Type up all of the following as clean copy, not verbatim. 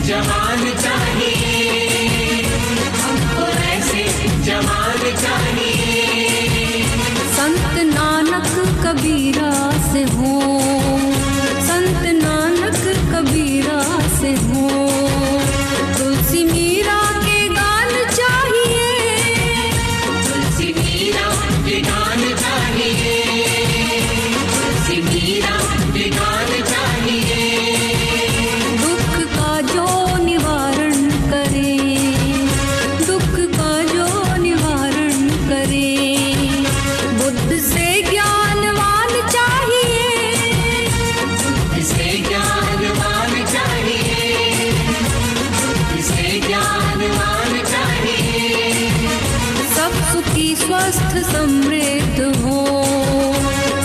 जवान चाहिए, हमको ऐसे जवान चाहिए। संत नानक कबीरा से हो, संत नानक कबीरा से हो। तुलसी मीरा के गान चाहिए, तुलसी मीरा के गान चाहिए, तुलसी मीरा के गान चाहिए। दुख का जो निवारण करे, दुख का जो निवारण करे। बुद्ध से ज्ञानवान चाहिए, बुद्ध से ज्ञानवान चाहिए, बुद्ध से ज्ञानवान चाहिए। सब सुखी स्वस्थ समृद्ध हो,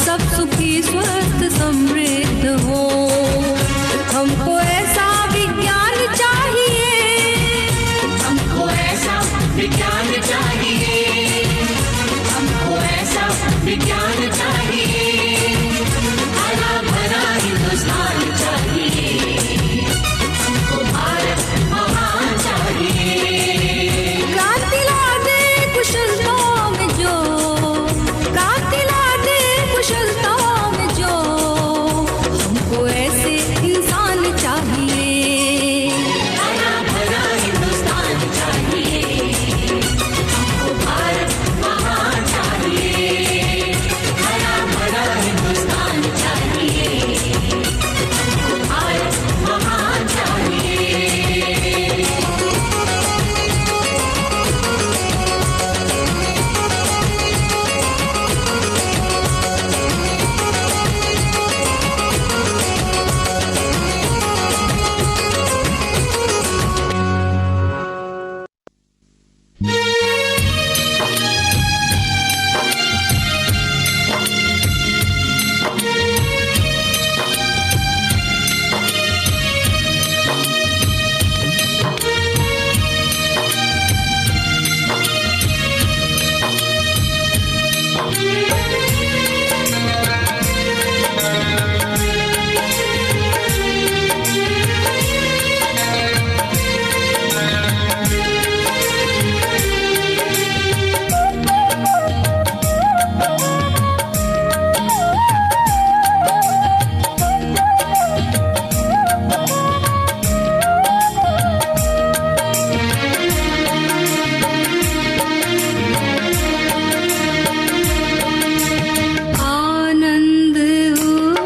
सब सुखी स्वस्थ समृद्ध हो। हमको ऐसा विज्ञान चाहिए, हमको ऐसा विज्ञान चाहिए, हमको ऐसा विज्ञान चाहिए। हरा भरा हिंदुस्तान चाहिए, हमको भारत महान चाहिए। क्रांति ला दे कुशलता में जो, क्रांति ला दे कुशलता में जो। हमको ऐसे इंसान चाहिए, हरा भरा हिंदुस्तान चाहिए, हमको भारत महान चाहिए। हरा भरा हिंदुस्तान चाहिए, हमको भारत महान चाहिए। आनंद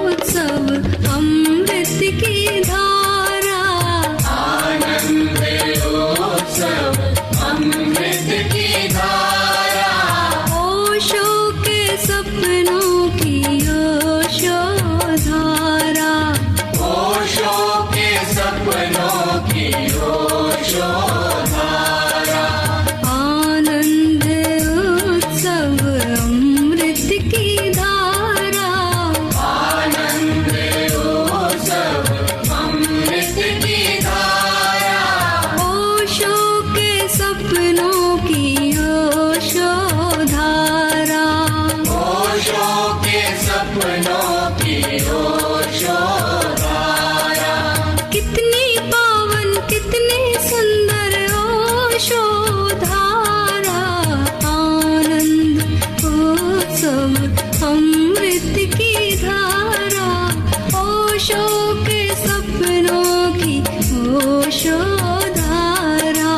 उत्सव अमृत की धारा। आनंद उत्सव अमृत की धारा। ओशो के सपनों की ओशो धारा। ओशो के सपनों की ओशो धारा। आनंद उत्सव अमृत की धारा। आनंद उत्सव अमृत की धारा। ओशो के सपनों की ओशो धारा। ओशो के सपनों की ओशो धारा। कितनी पावन कितनी सुंदर ओशो धारा। आनंद उत्सव अमृत की धारा। ओशो के सपनों की ओशो धारा।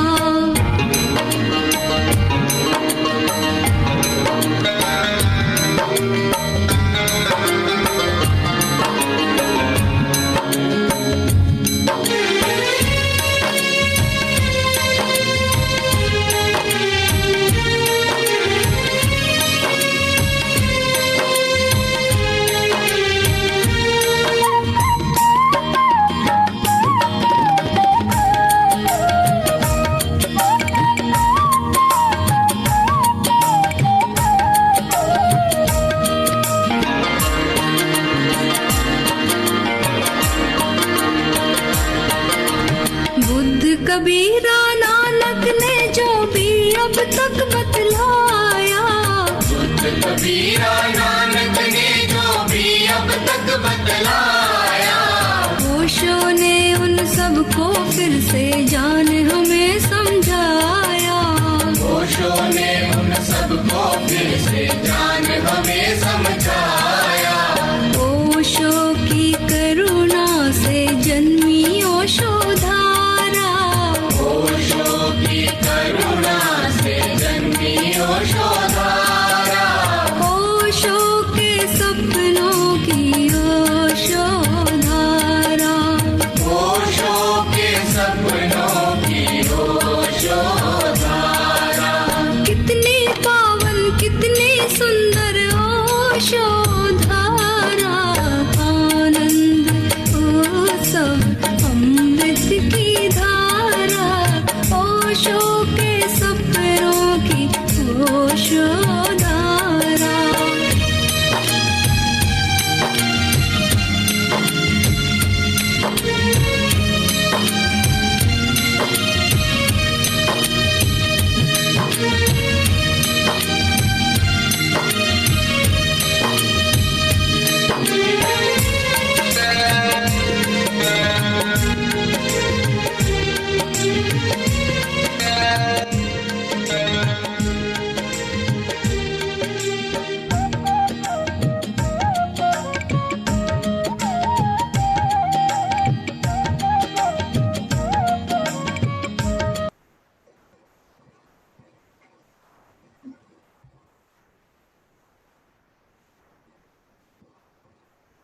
कबीरा नानक ने जो भी अब तक बतलाया, बुद्ध कबीरा नानक ने जो भी अब तक बतलाया, ओशो ने उन सबको फिर से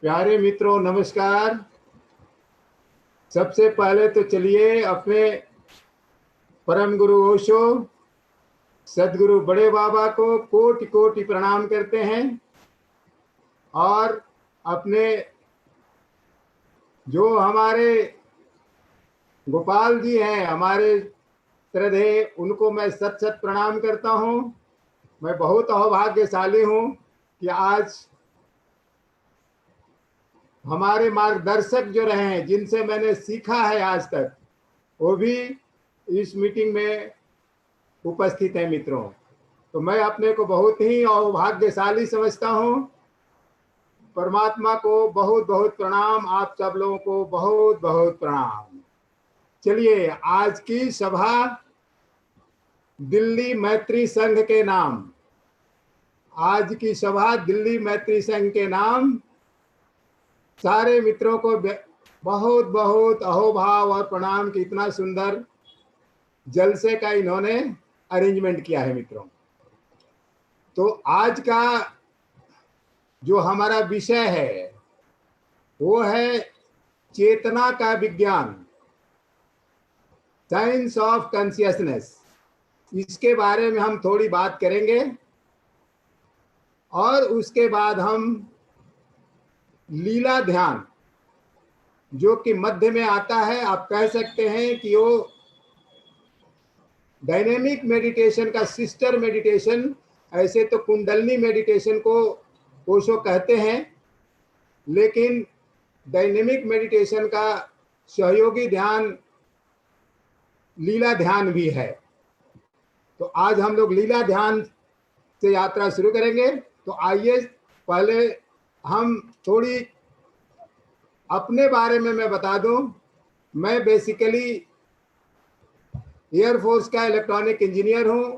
प्यारे मित्रों नमस्कार। सबसे पहले तो चलिए अपने परम गुरु ओशो सदगुरु बड़े बाबा को कोटि कोटि प्रणाम करते हैं और अपने जो हमारे गोपाल जी हैं, हमारे श्रद्धेय, उनको मैं सत सत प्रणाम करता हूं। मैं बहुत अहोभाग्यशाली हूं कि आज हमारे मार्गदर्शक जो रहे हैं, जिनसे मैंने सीखा है आज तक, वो भी इस मीटिंग में उपस्थित हैं मित्रों। तो मैं अपने को बहुत ही अभाग्यशाली समझता हूं। परमात्मा को बहुत बहुत प्रणाम, आप सब लोगों को बहुत बहुत प्रणाम। चलिए, आज की सभा दिल्ली मैत्री संघ के नाम, आज की सभा दिल्ली मैत्री संघ के नाम सारे मित्रों को बहुत बहुत अहोभाव और प्रणाम कि इतना सुंदर जलसे का इन्होंने अरेंजमेंट किया है मित्रों। तो आज का जो हमारा विषय है वो है चेतना का विज्ञान, साइंस ऑफ कॉन्शियसनेस। इसके बारे में हम थोड़ी बात करेंगे और उसके बाद हम लीला ध्यान, जो कि मध्य में आता है, आप कह सकते हैं कि वो डायनेमिक मेडिटेशन का सिस्टर मेडिटेशन, ऐसे तो कुंडलनी मेडिटेशन को ओशो कहते हैं, लेकिन डायनेमिक मेडिटेशन का सहयोगी ध्यान लीला ध्यान भी है। तो आज हम लोग लीला ध्यान से यात्रा शुरू करेंगे। तो आइए पहले हम थोड़ी अपने बारे में मैं बता दूं। मैं बेसिकली एयरफोर्स का इलेक्ट्रॉनिक इंजीनियर हूं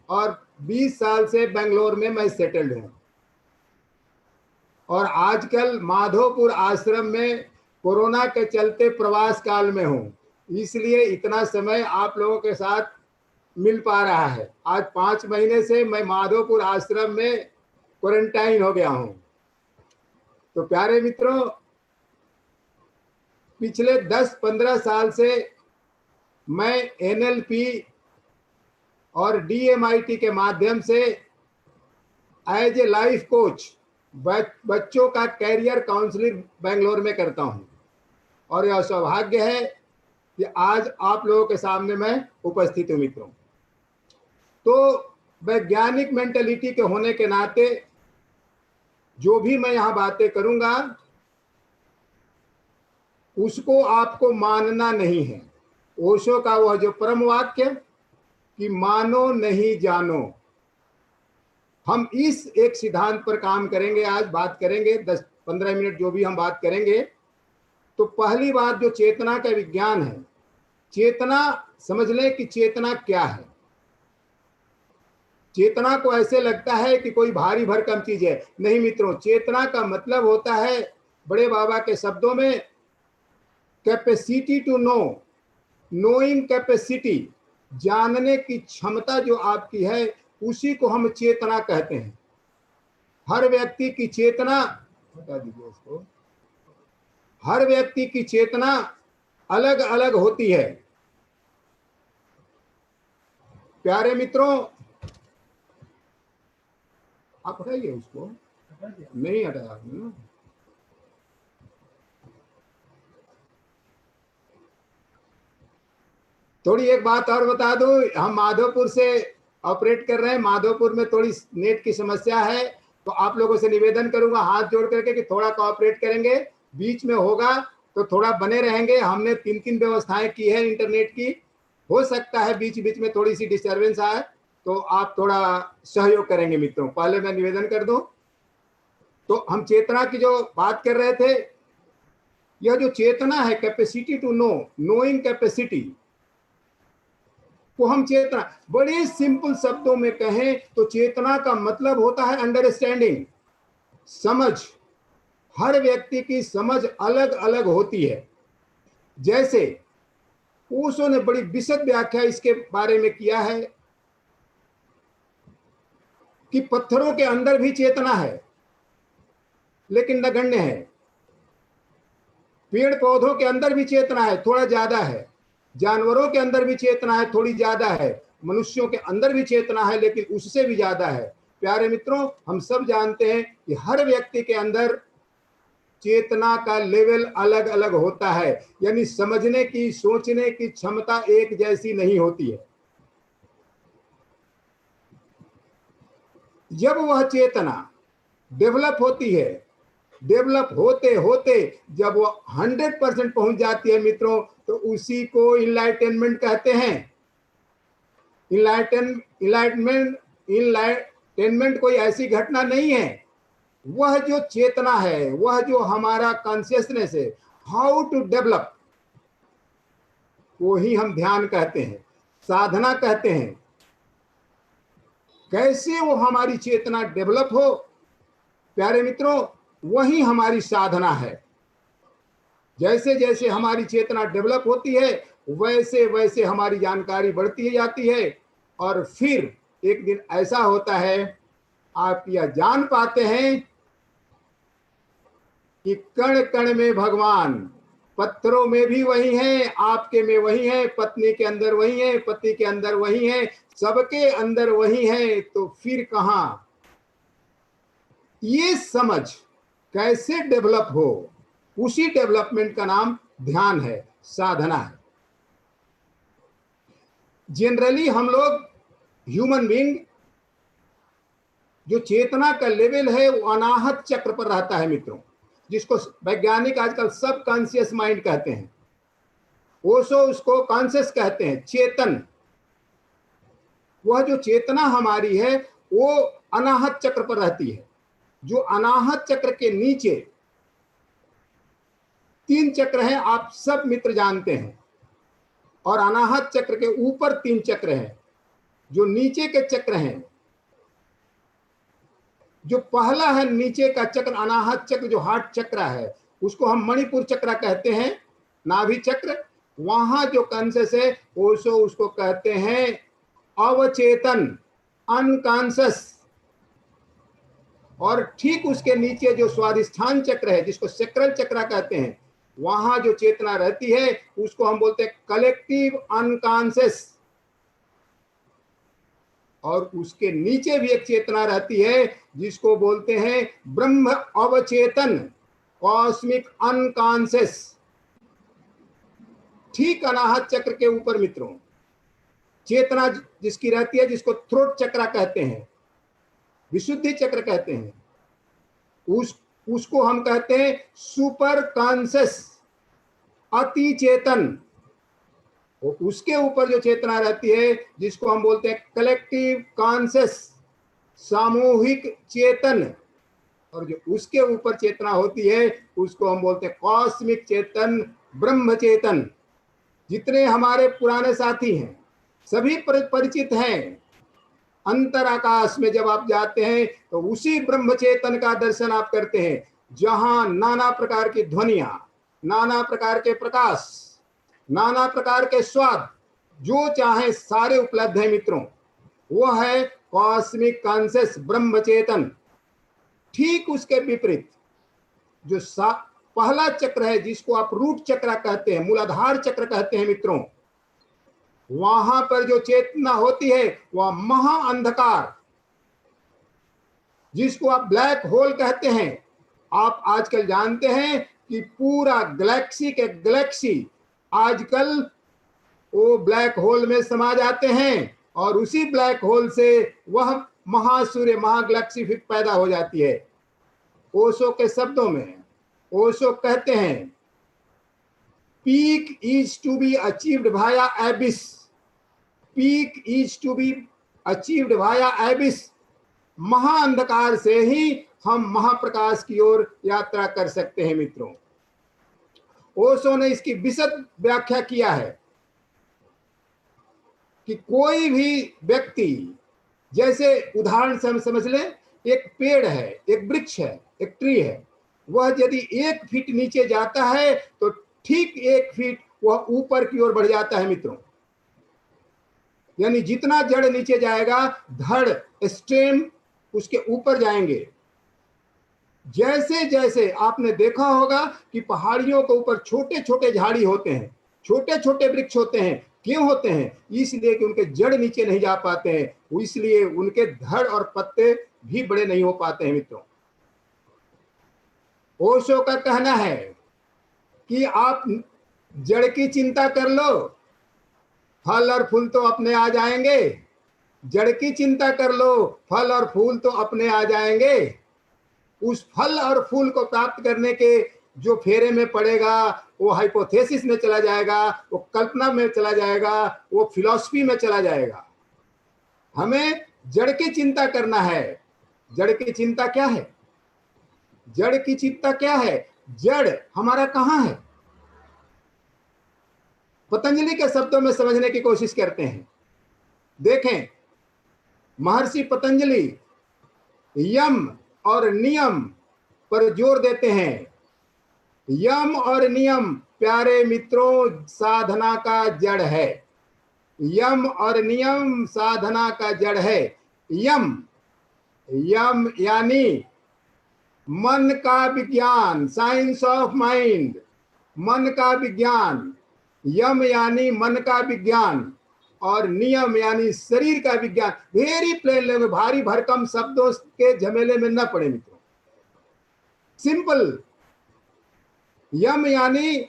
और 20 साल से बेंगलोर में मैं सेटल्ड हूं और आजकल माधोपुर आश्रम में कोरोना के चलते प्रवास काल में हूं, इसलिए इतना समय आप लोगों के साथ मिल पा रहा है। आज 5 महीने से मैं माधोपुर आश्रम में क्वारंटाइन हो गया हूं। तो प्यारे मित्रों, पिछले 10-15 साल से मैं एनएलपी और डीएमआईटी के माध्यम से एज ए लाइफ कोच बच्चों का कैरियर काउंसलिंग बेंगलोर में करता हूं और यह सौभाग्य है कि आज आप लोगों के सामने मैं उपस्थित हूं मित्रों। तो वैज्ञानिक मेंटलिटी के होने के नाते जो भी मैं यहाँ बातें करूंगा उसको आपको मानना नहीं है। ओशो का वह जो परम वाक्य कि मानो नहीं जानो, हम इस एक सिद्धांत पर काम करेंगे, आज बात करेंगे 10-15 मिनट जो भी हम बात करेंगे। तो पहली बात जो चेतना का विज्ञान है, चेतना समझ लें कि चेतना क्या है। चेतना को ऐसे लगता है कि कोई भारी भरकम चीज है, नहीं मित्रों। चेतना का मतलब होता है बड़े बाबा के शब्दों में capacity to know, knowing capacity, जानने की क्षमता जो आपकी है उसी को हम चेतना कहते हैं। हर व्यक्ति की चेतना, बता दीजिए इसको, हर व्यक्ति की चेतना अलग अलग होती है। प्यारे मित्रों, आप हटाइए उसको, नहीं हटाया ना। थोड़ी एक बात और बता दूं, हम माधोपुर से ऑपरेट कर रहे हैं। माधोपुर में थोड़ी नेट की समस्या है, तो आप लोगों से निवेदन करूंगा हाथ जोड़ करके कि थोड़ा कोऑपरेट करेंगे। बीच में होगा तो थोड़ा बने रहेंगे। हमने 3 व्यवस्थाएं की है इंटरनेट की, हो सकता है बीच बीच में थोड़ी सी डिस्टर्बेंस आए, तो आप थोड़ा सहयोग करेंगे मित्रों। पहले मैं निवेदन कर दूं, तो हम चेतना की जो बात कर रहे थे, यह जो चेतना है capacity to know, knowing capacity को हम चेतना, बड़े सिंपल शब्दों में कहें तो चेतना का मतलब होता है अंडरस्टैंडिंग, समझ। हर व्यक्ति की समझ अलग अलग होती है। जैसे ओशो ने बड़ी विशद व्याख्या इसके बारे में किया है कि पत्थरों के अंदर भी चेतना है लेकिन नगण्य है। पेड़ पौधों के अंदर भी चेतना है, थोड़ा ज्यादा है। जानवरों के अंदर भी चेतना है, थोड़ी ज्यादा है। मनुष्यों के अंदर भी चेतना है, लेकिन उससे भी ज्यादा है। प्यारे मित्रों, हम सब जानते हैं कि हर व्यक्ति के अंदर चेतना का लेवल अलग अलग होता है, यानी समझने की, सोचने की क्षमता एक जैसी नहीं होती है। जब वह चेतना डेवलप होती है, डेवलप होते होते जब वो 100% पहुंच जाती है मित्रों, तो उसी को इनलाइटनमेंट कहते हैं। इनलाइटनमेंट कोई ऐसी घटना नहीं है। वह जो चेतना है, वह जो हमारा कॉन्शियसनेस है, हाउ टू डेवलप, वो ही हम ध्यान कहते हैं, साधना कहते हैं। कैसे वो हमारी चेतना डेवलप हो, प्यारे मित्रों, वही हमारी साधना है। जैसे जैसे हमारी चेतना डेवलप होती है, वैसे वैसे हमारी जानकारी बढ़ती जाती है। और फिर एक दिन ऐसा होता है, आप यह जान पाते हैं कि कण कण में भगवान, पत्थरों में भी वही है, आपके में वही है, पत्नी के अंदर वही है, पति के अंदर वही है, सबके अंदर वही है। तो फिर कहां ये समझ कैसे डेवलप हो, उसी डेवलपमेंट का नाम ध्यान है, साधना है। जनरली हम लोग ह्यूमन बीइंग, जो चेतना का लेवल है वो अनाहत चक्र पर रहता है मित्रों, जिसको वैज्ञानिक आजकल सब कॉन्शियस माइंड कहते हैं। ओशो उसको कॉन्शियस कहते हैं, चेतन। वह जो चेतना हमारी है वो अनाहत चक्र पर रहती है। जो अनाहत चक्र के नीचे 3 चक्र हैं, आप सब मित्र जानते हैं, और अनाहत चक्र के ऊपर 3 चक्र हैं। जो नीचे के चक्र हैं, जो पहला है नीचे का चक्र, अनाहत चक्र, जो हार्ट चक्र है, उसको हम मणिपुर चक्र कहते हैं, नाभि चक्र। वहां जो कॉन्शियस है, उसको कहते हैं अवचेतन, अनकॉन्शियस। और ठीक उसके नीचे जो स्वादिष्ठान चक्र है, जिसको सेक्रल चक्र कहते हैं, वहां जो चेतना रहती है उसको हम बोलते हैं कलेक्टिव अनकॉन्शियस। और उसके नीचे भी एक चेतना रहती है जिसको बोलते हैं ब्रह्म अवचेतन, कॉस्मिक अनकॉन्शियस। ठीक अनाहत चक्र के ऊपर मित्रों चेतना जिसकी रहती है, जिसको थ्रोट चक्र कहते हैं, विशुद्धि चक्र कहते हैं, उसको हम कहते हैं सुपर कॉन्शियस, अति चेतन। उसके ऊपर जो चेतना रहती है, जिसको हम बोलते हैं कलेक्टिव कॉन्शियस, सामूहिक चेतन। और जो उसके ऊपर चेतना होती है उसको हम बोलते हैं कॉस्मिक चेतन, ब्रह्म चेतन। जितने हमारे पुराने साथी हैं सभी परिचित हैं। अंतर आकाश में जब आप जाते हैं तो उसी ब्रह्म चेतन का दर्शन आप करते हैं, जहां नाना प्रकार की ध्वनियां, नाना प्रकार के प्रकाश, नाना प्रकार के स्वाद, जो चाहे सारे उपलब्ध है मित्रों। वो है कॉस्मिक कॉन्शियस, ब्रह्म चेतन। ठीक उसके विपरीत जो पहला चक्र है, जिसको आप रूट चक्र कहते हैं, मूलाधार चक्र कहते हैं मित्रों, वहां पर जो चेतना होती है वह महा अंधकार, जिसको आप ब्लैक होल कहते हैं। आप आजकल जानते हैं कि पूरा गैलेक्सी के गैलेक्सी आजकल वो ब्लैक होल में समा जाते हैं, और उसी ब्लैक होल से वह महासूर्य, महागैलेक्सी फिर पैदा हो जाती है। ओशो के शब्दों में ओशो कहते हैं, peak is to be achieved via abyss, peak is to be achieved via abyss. महाअंधकार से ही हम महाप्रकाश की ओर यात्रा कर सकते हैं मित्रों। ओशो ने इसकी विशद व्याख्या किया है कि कोई भी व्यक्ति, जैसे उदाहरण से हम समझ लें, एक पेड़ है, एक वृक्ष है, एक ट्री है, वह यदि 1 फीट नीचे जाता है तो ठीक 1 फीट वह ऊपर की ओर बढ़ जाता है मित्रों। यानी जितना जड़ नीचे जाएगा, धड़, स्टेम उसके ऊपर जाएंगे। जैसे जैसे आपने देखा होगा कि पहाड़ियों के ऊपर छोटे छोटे झाड़ी होते हैं, छोटे छोटे वृक्ष होते हैं। क्यों होते हैं? इसलिए कि उनके जड़ नीचे नहीं जा पाते हैं, इसलिए उनके धड़ और पत्ते भी बड़े नहीं हो पाते हैं मित्रों। ओशो का कहना है कि आप जड़ की चिंता कर लो, फल और फूल तो अपने आ जाएंगे। जड़ की चिंता कर लो, फल और फूल तो अपने आ जाएंगे। उस फल और फूल को प्राप्त करने के जो फेरे में पड़ेगा, वो हाइपोथेसिस में चला जाएगा, वो कल्पना में चला जाएगा, वो फिलॉसफी में चला जाएगा। हमें जड़ की चिंता करना है। जड़ की चिंता क्या है? जड़ की चिंता क्या है? जड़ हमारा कहां है? पतंजलि के शब्दों में समझने की कोशिश करते हैं। देखें, महर्षि पतंजलि यम और नियम पर जोर देते हैं। यम और नियम प्यारे मित्रों साधना का जड़ है। यम और नियम साधना का जड़ है। यम यम यानी मन का विज्ञान, साइंस ऑफ माइंड, मन का विज्ञान। यम यानी मन का विज्ञान और नियम यानी शरीर का विज्ञान। वेरी प्लेन लैंग्वेज, भारी भरकम शब्दों के झमेले में न पड़े मित्रों, सिंपल। यम यानी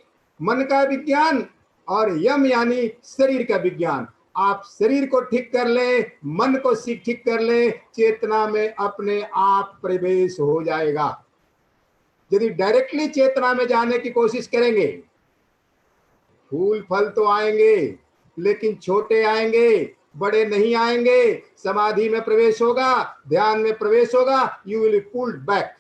मन का विज्ञान और यम यानी शरीर का विज्ञान। आप शरीर को ठीक कर ले, मन को ठीक कर ले, चेतना में अपने आप प्रवेश हो जाएगा। यदि डायरेक्टली चेतना में जाने की कोशिश करेंगे, फूल फल तो आएंगे लेकिन छोटे आएंगे, बड़े नहीं आएंगे। समाधि में प्रवेश होगा, ध्यान में प्रवेश होगा, यू विल पुल्ड बैक।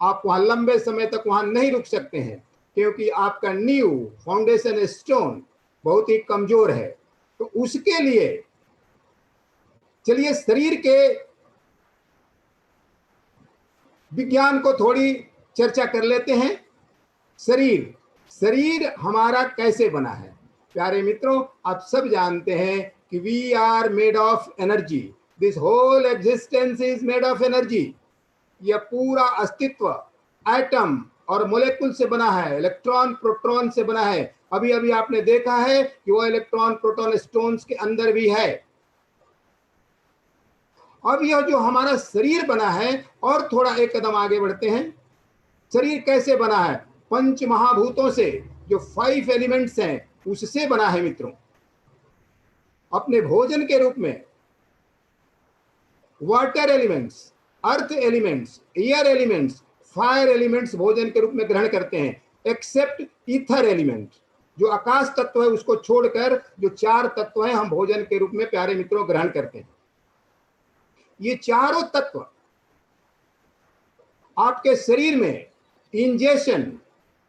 आप वहां लंबे समय तक वहां नहीं रुक सकते हैं, क्योंकि आपका नींव, फाउंडेशन स्टोन बहुत ही कमजोर है। तो उसके लिए चलिए शरीर के विज्ञान को थोड़ी चर्चा कर लेते हैं। शरीर हमारा कैसे बना है? प्यारे मित्रों, आप सब जानते हैं कि we are made of energy. This whole existence is made of energy. यह पूरा अस्तित्व एटम और मोलेकुल से बना है, इलेक्ट्रॉन प्रोटॉन से बना है। अभी अभी आपने देखा है कि वो इलेक्ट्रॉन प्रोटॉन स्टोन्स के अंदर भी है। अब यह जो हमारा शरीर बना है, और थोड़ा एक कदम आगे बढ़ते हैं। शरीर कैसे बना है? पंच महाभूतों से, जो 5 एलिमेंट्स हैं, उससे बना है मित्रों। अपने भोजन के रूप में water elements, earth elements, air elements, fire elements भोजन के रूप में ग्रहण करते हैं, एक्सेप्ट ईथर एलिमेंट, जो आकाश तत्व है उसको छोड़कर जो 4 तत्व हैं हम भोजन के रूप में प्यारे मित्रों ग्रहण करते हैं। ये चारों तत्व आपके शरीर में इंजेशन,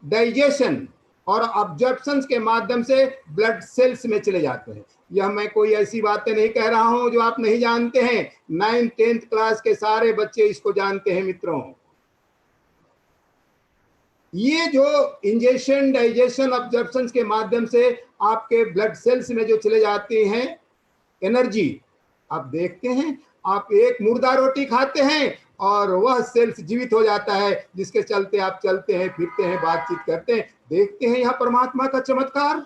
डाइजेशन और ऑब्जॉर्प्शन के माध्यम से ब्लड सेल्स में चले जाते हैं। यह मैं कोई ऐसी बातें नहीं कह रहा हूं जो आप नहीं जानते हैं। 9th 10th क्लास के सारे बच्चे इसको जानते हैं मित्रों। ये जो इंजेशन, डाइजेशन, ऑब्जॉर्प्शन के माध्यम से आपके ब्लड सेल्स में जो चले जाते हैं एनर्जी, आप देखते हैं, आप एक मुर्दा रोटी खाते हैं और वह सेल्स जीवित हो जाता है, जिसके चलते आप चलते हैं, फिरते हैं, बातचीत करते हैं। देखते हैं यह परमात्मा का चमत्कार।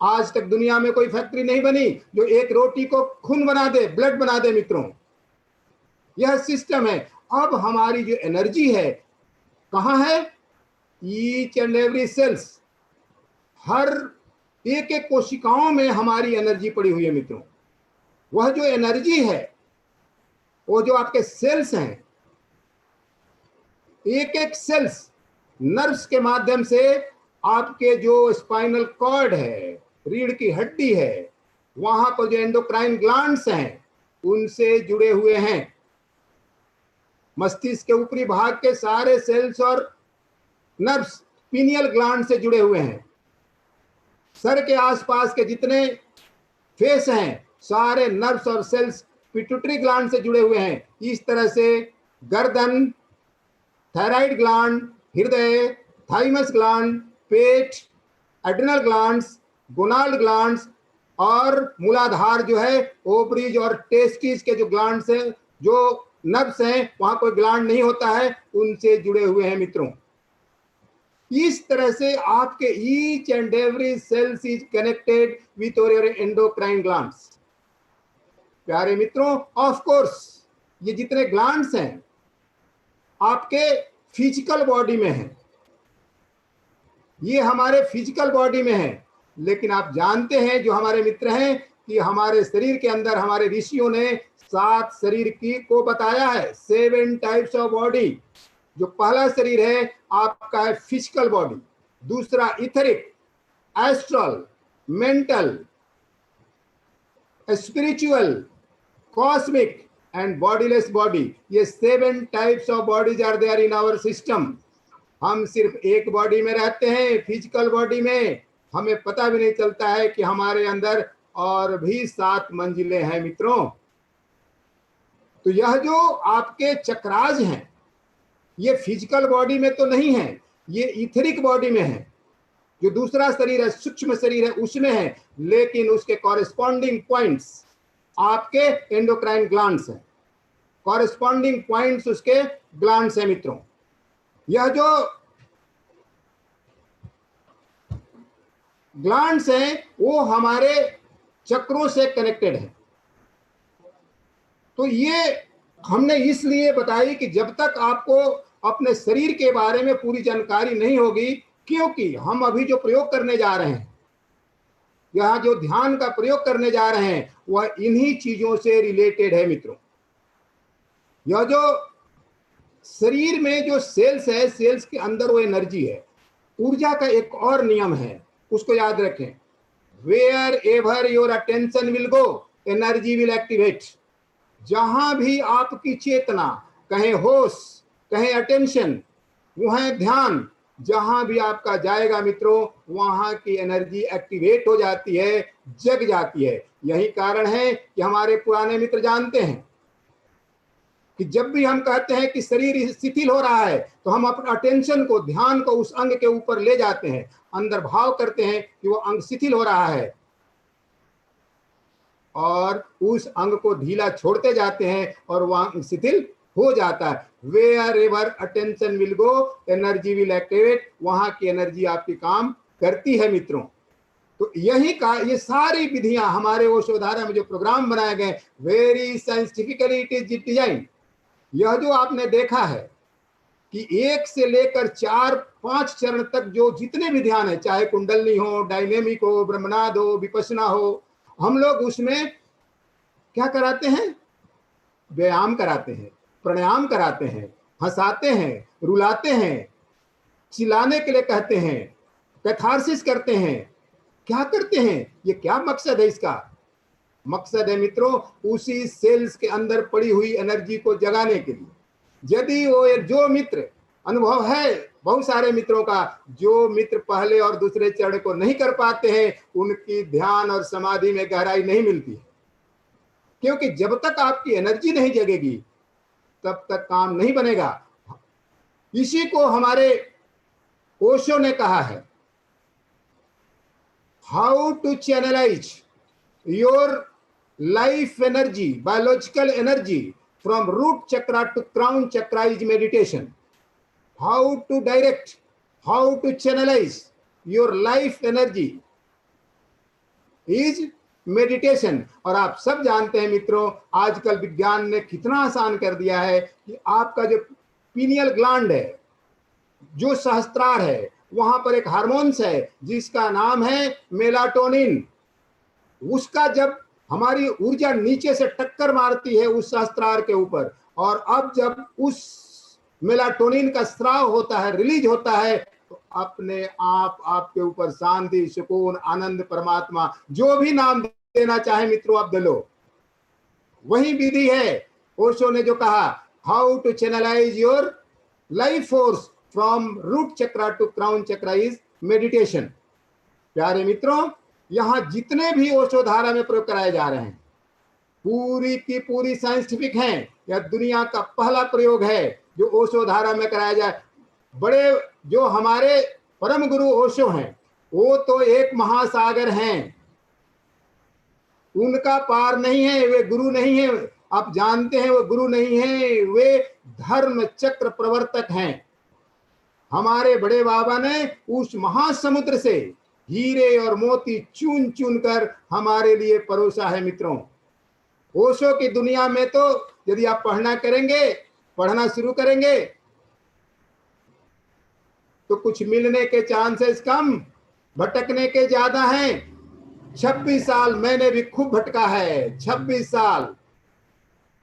आज तक दुनिया में कोई फैक्ट्री नहीं बनी जो एक रोटी को खून बना दे, ब्लड बना दे मित्रों। यह सिस्टम है। अब हमारी जो एनर्जी है कहां है? ईच एंड एवरी सेल्स, हर एक एक कोशिकाओं में हमारी एनर्जी पड़ी हुई है मित्रों। वह जो एनर्जी है, वो जो आपके सेल्स हैं, एक एक सेल्स नर्व्स के माध्यम से आपके जो स्पाइनल कॉर्ड है, रीढ़ की हड्डी है, वहां पर जो एंडोक्राइन ग्लैंड्स हैं, उनसे जुड़े हुए हैं। मस्तिष्क के ऊपरी भाग के सारे सेल्स और नर्व्स पीनियल ग्लैंड से जुड़े हुए हैं। सर के आसपास के जितने फेस हैं, सारे नर्व्स और सेल्स पिट्यूटरी ग्लैंड से जुड़े हुए हैं। इस तरह से गर्दन, थायराइड ग्लैंड, हृदय, थाइमस ग्लैंड, पेट, एड्रिनल ग्लैंड्स, गोनाल ग्लैंड्स और मूलाधार जो है ओवरीज और टेस्टिस के जो ग्लैंड्स हैं, जो नर्व्स हैं, वहां कोई ग्लैंड नहीं होता है, उनसे जुड़े हुए हैं मित्रों। इस तरह से आपके each and every cells is connected with your endocrine glands. प्यारे मित्रों, ऑफ कोर्स ये जितने ग्लैंड्स हैं आपके फिजिकल बॉडी में हैं, ये हमारे फिजिकल बॉडी में है, लेकिन आप जानते हैं जो हमारे मित्र हैं कि हमारे शरीर के अंदर हमारे ऋषियों ने 7 शरीर की को बताया है, 7 टाइप्स ऑफ बॉडी। जो पहला शरीर है आपका है फिजिकल बॉडी, दूसरा etheric, astral, mental, spiritual, cosmic and bodiless body. ये 7 types of bodies are there in our system. हम सिर्फ एक बॉडी में रहते हैं, फिजिकल बॉडी में, हमें पता भी नहीं चलता है कि हमारे अंदर और भी 7 मंजिलें हैं मित्रों। तो यह जो आपके चक्राज हैं ये फिजिकल बॉडी में तो नहीं है, ये इथरिक बॉडी में है। जो दूसरा शरीर है, सूक्ष्म शरीर है, उसमें है, लेकिन उसके कॉरेस्पॉन्डिंग पॉइंट्स आपके एंडोक्राइन ग्लैंड्स हैं, कॉरेस्पॉन्डिंग पॉइंट्स उसके ग्लैंड्स हैं मित्रों। यह जो ग्लैंड्स हैं वो हमारे चक्रों से कनेक्टेड है। तो ये हमने इसलिए बताई कि जब तक आपको अपने शरीर के बारे में पूरी जानकारी नहीं होगी, क्योंकि हम अभी जो प्रयोग करने जा रहे हैं, यहाँ जो ध्यान का प्रयोग करने जा रहे हैं, वह इन्हीं चीजों से रिलेटेड है मित्रों। यह जो शरीर में जो सेल्स है, सेल्स के अंदर वो एनर्जी है। ऊर्जा का एक और नियम है, उसको याद रखें, wherever your attention will go energy will activate. जहां भी आपकी चेतना, कहें होश, कहें अटेंशन, वहां ध्यान, जहां भी आपका जाएगा मित्रों, वहां की एनर्जी एक्टिवेट हो जाती है, जग जाती है। यही कारण है कि हमारे पुराने मित्र जानते हैं कि जब भी हम कहते हैं कि शरीर शिथिल हो रहा है, तो हम अपने अटेंशन को, ध्यान को उस अंग के ऊपर ले जाते हैं, अंदर भाव करते हैं कि वो अंग शिथिल हो रहा है, और उस अंग को ढीला छोड़ते जाते हैं और वह अंग शिथिल हो जाता है। Wherever attention will go energy will activate. वहां की एनर्जी आपकी काम करती है मित्रों। तो यही का ये सारी विधियां हमारे ओशोधारा में जो प्रोग्राम बनाए गए, very scientifically it is design. यह जो आपने देखा है कि 1 से लेकर 4-5 चरण तक जो जितने भी ध्यान है, चाहे कुंडलनी हो, डायनेमिक हो, ब्रह्मनाद हो, विपश्यना हो, हम लोग उसमें क्या कराते हैं? व्यायाम कराते हैं, प्राणायाम कराते हैं, हंसाते हैं, रुलाते हैं, चिल्लाने के लिए कहते हैं, कैथारसिस करते हैं। क्या करते हैं? ये क्या मकसद है इसका? मकसद है मित्रों उसी सेल्स के अंदर पड़ी हुई एनर्जी को जगाने के लिए। यदि वो जो मित्र, अनुभव है बहुत सारे मित्रों का, जो मित्र पहले और दूसरे चरण को नहीं कर पाते हैं, उनकी ध्यान और समाधि में गहराई नहीं मिलती है, क्योंकि जब तक आपकी एनर्जी नहीं जगेगी तब तक काम नहीं बनेगा। इसी को हमारे ओशो ने कहा है, how to channelize your life energy, biological energy from root chakra to crown chakra is meditation. How to direct, how to channelize your life energy is meditation. और आप सब जानते हैं मित्रों, आजकल विज्ञान ने कितना आसान कर दिया है कि आपका जो पीनियल ग्लैंड है, जो सहस्त्रार है, वहां पर एक हार्मोन्स है जिसका नाम है मेलाटोनिन। उसका जब हमारी ऊर्जा नीचे से टक्कर मारती है उस सहस्त्रार के ऊपर, और अब जब उस मेलाटोनिन का स्राव होता है, रिलीज होता है, तो अपने आप आपके ऊपर शांति, सुकून, आनंद, परमात्मा, जो भी नाम देना चाहे मित्रों आप दे लो। वही विधि है ओशो ने जो कहा, how to channelize your life force from root chakra to crown chakra is meditation. प्यारे मित्रों, यहां जितने भी ओशो धारा में प्रयोग कराए जा रहे हैं पूरी की पूरी साइंटिफिक हैं। यह दुनिया का पहला प्रयोग है जो ओशो धारा में कराया जाए। बड़े जो हमारे परम गुरु ओशो हैं, वो तो एक महासागर हैं, उनका पार नहीं है, वे गुरु नहीं है, आप जानते हैं वो गुरु नहीं है, वे धर्म चक्र प्रवर्तक हैं। हमारे बड़े बाबा ने उस महासमुद्र से हीरे और मोती चुन चुन कर हमारे लिए परोसा है मित्रों। ओशो की दुनिया में तो यदि आप पढ़ना शुरू करेंगे तो कुछ मिलने के चांसेस कम, भटकने के ज्यादा हैं। 26 साल मैंने भी खूब भटका है, 26 साल।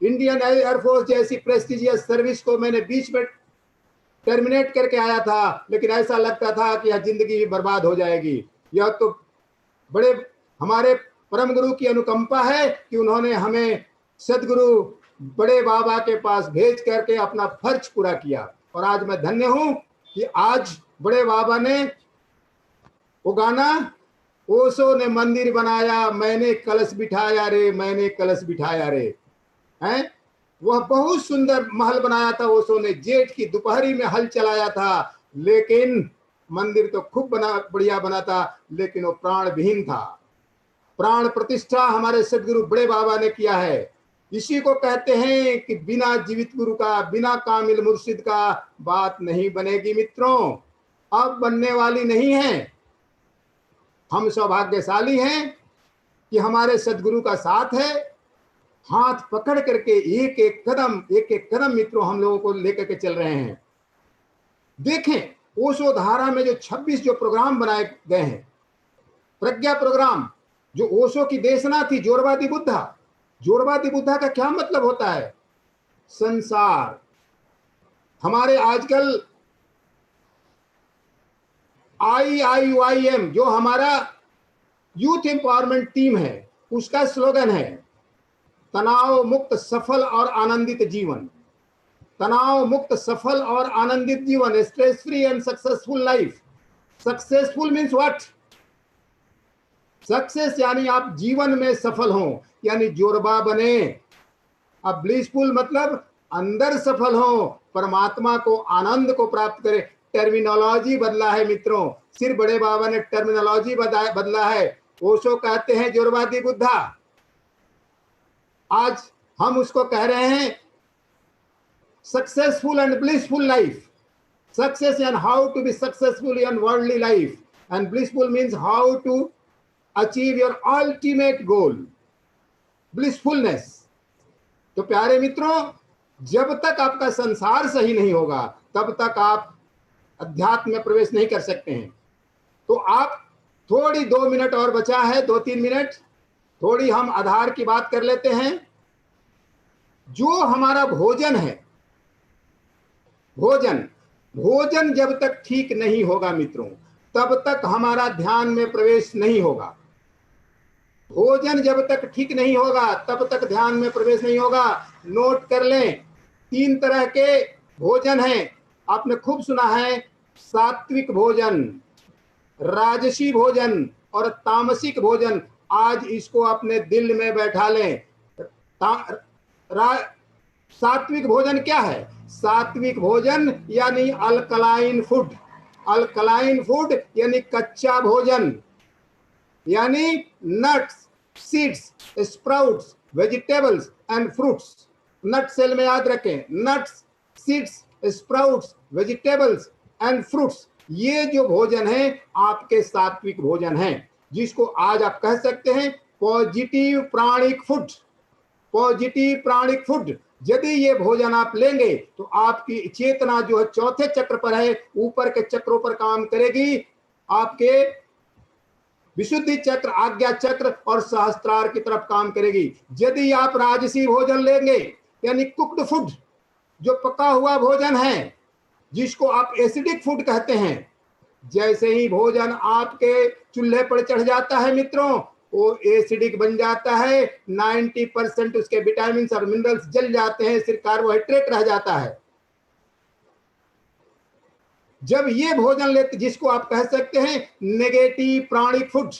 इंडियन एयरफोर्स जैसी प्रेस्टिजियस सर्विस को मैंने बीच में टर्मिनेट करके आया था, लेकिन ऐसा लगता था कि यह जिंदगी भी बर्बाद हो जाएगी। यह तो बड़े हमारे परम गुरु की अनुकंपा है कि उन्होंने हमें सदगुरु बड़े बाबा के पास भेज करके अपना फर्ज पूरा किया। और आज मैं धन्य हूं कि आज बड़े बाबा ने वो गाना, ओशो ने मंदिर बनाया मैंने कलश बिठाया रे, मैंने कलश बिठाया रे, हैं? वह बहुत सुंदर महल बनाया था ओशो ने, जेठ की दोपहरी में हल चलाया था, लेकिन मंदिर तो खूब बढ़िया बना था, लेकिन वो प्राण विहीन था। प्राण प्रतिष्ठा हमारे सदगुरु बड़े बाबा ने किया है। इसी को कहते हैं कि बिना जीवित गुरु का, बिना कामिल मुर्शिद का बात नहीं बनेगी मित्रों, अब बनने वाली नहीं है। हम सौभाग्यशाली हैं कि हमारे सदगुरु का साथ है। हाथ पकड़ करके एक एक कदम मित्रों हम लोगों को लेकर के चल रहे हैं। देखें ओशो धारा में जो 26 जो प्रोग्राम बनाए गए हैं, प्रज्ञा प्रोग्राम, जो ओशो की देशना थी जोरवादी बुद्धा। जोरवादी बुद्धा का क्या मतलब होता है? संसार। हमारे आजकल IIYM जो हमारा यूथ एम्पावरमेंट टीम है, उसका स्लोगन है तनाव मुक्त सफल और आनंदित जीवन। तनाव मुक्त सफल और आनंदित जीवन, stress free and successful life. Successful means what? Success यानी आप जीवन में सफल हो, यानी जोरबा बने। अब ब्लिसफुल मतलब अंदर सफल हो, परमात्मा को, आनंद को प्राप्त करें। टर्मिनोलॉजी बदला है मित्रों, सिर्फ बड़े बाबा ने टर्मिनोलॉजी बदला है। ओशो कहते हैं जोरवादी बुद्धा, आज हम उसको कह रहे हैं successful and blissful life. Success and how to be successful in worldly life, and blissful means how to achieve your ultimate goal, blissfulness. तो प्यारे मित्रों, जब तक आपका संसार सही नहीं होगा तब तक आप अध्यात्म में प्रवेश नहीं कर सकते हैं। तो आप थोड़ी 2 मिनट और बचा है, 2-3 मिनट, थोड़ी हम आधार की बात कर लेते हैं। जो हमारा भोजन है, भोजन जब तक ठीक नहीं होगा मित्रों, तब तक हमारा ध्यान में प्रवेश नहीं होगा। भोजन जब तक ठीक नहीं होगा तब तक ध्यान में प्रवेश नहीं होगा। नोट कर लें, 3 तरह के भोजन हैं, आपने खूब सुना है, सात्विक भोजन, राजसी भोजन और तामसिक भोजन। आज इसको अपने दिल में बैठा लें। सात्विक भोजन क्या है? सात्विक भोजन यानी अल्कलाइन फूड। अल्कलाइन फूड यानी कच्चा भोजन, यानी nuts, seeds, sprouts, vegetables and fruits. Nutshell में याद रखें, nuts, seeds, sprouts, vegetables and fruits, ये जो भोजन है आपके सात्विक भोजन है, जिसको आज आप कह सकते हैं पॉजिटिव प्राणिक फूड। पॉजिटिव प्राणिक फूड, यदि ये भोजन आप लेंगे तो आपकी चेतना जो है चौथे चक्र पर है, ऊपर के चक्रों पर काम करेगी। आपके विशुद्धि चक्र, आज्ञा चक्र और सहस्त्रार की तरफ काम करेगी। यदि आप राजसी भोजन लेंगे यानी कुक्ड फूड, जो पका हुआ भोजन है, जिसको आप एसिडिक फूड कहते हैं, जैसे ही भोजन आपके चूल्हे पर चढ़ जाता है मित्रों, वो एसिडिक बन जाता है। 90% उसके विटामिन और मिनरल्स जल जाते हैं, सिर्फ कार्बोहाइड्रेट रह जाता है। जब ये भोजन लेते, जिसको आप कह सकते हैं नेगेटिव प्राणिक फूड,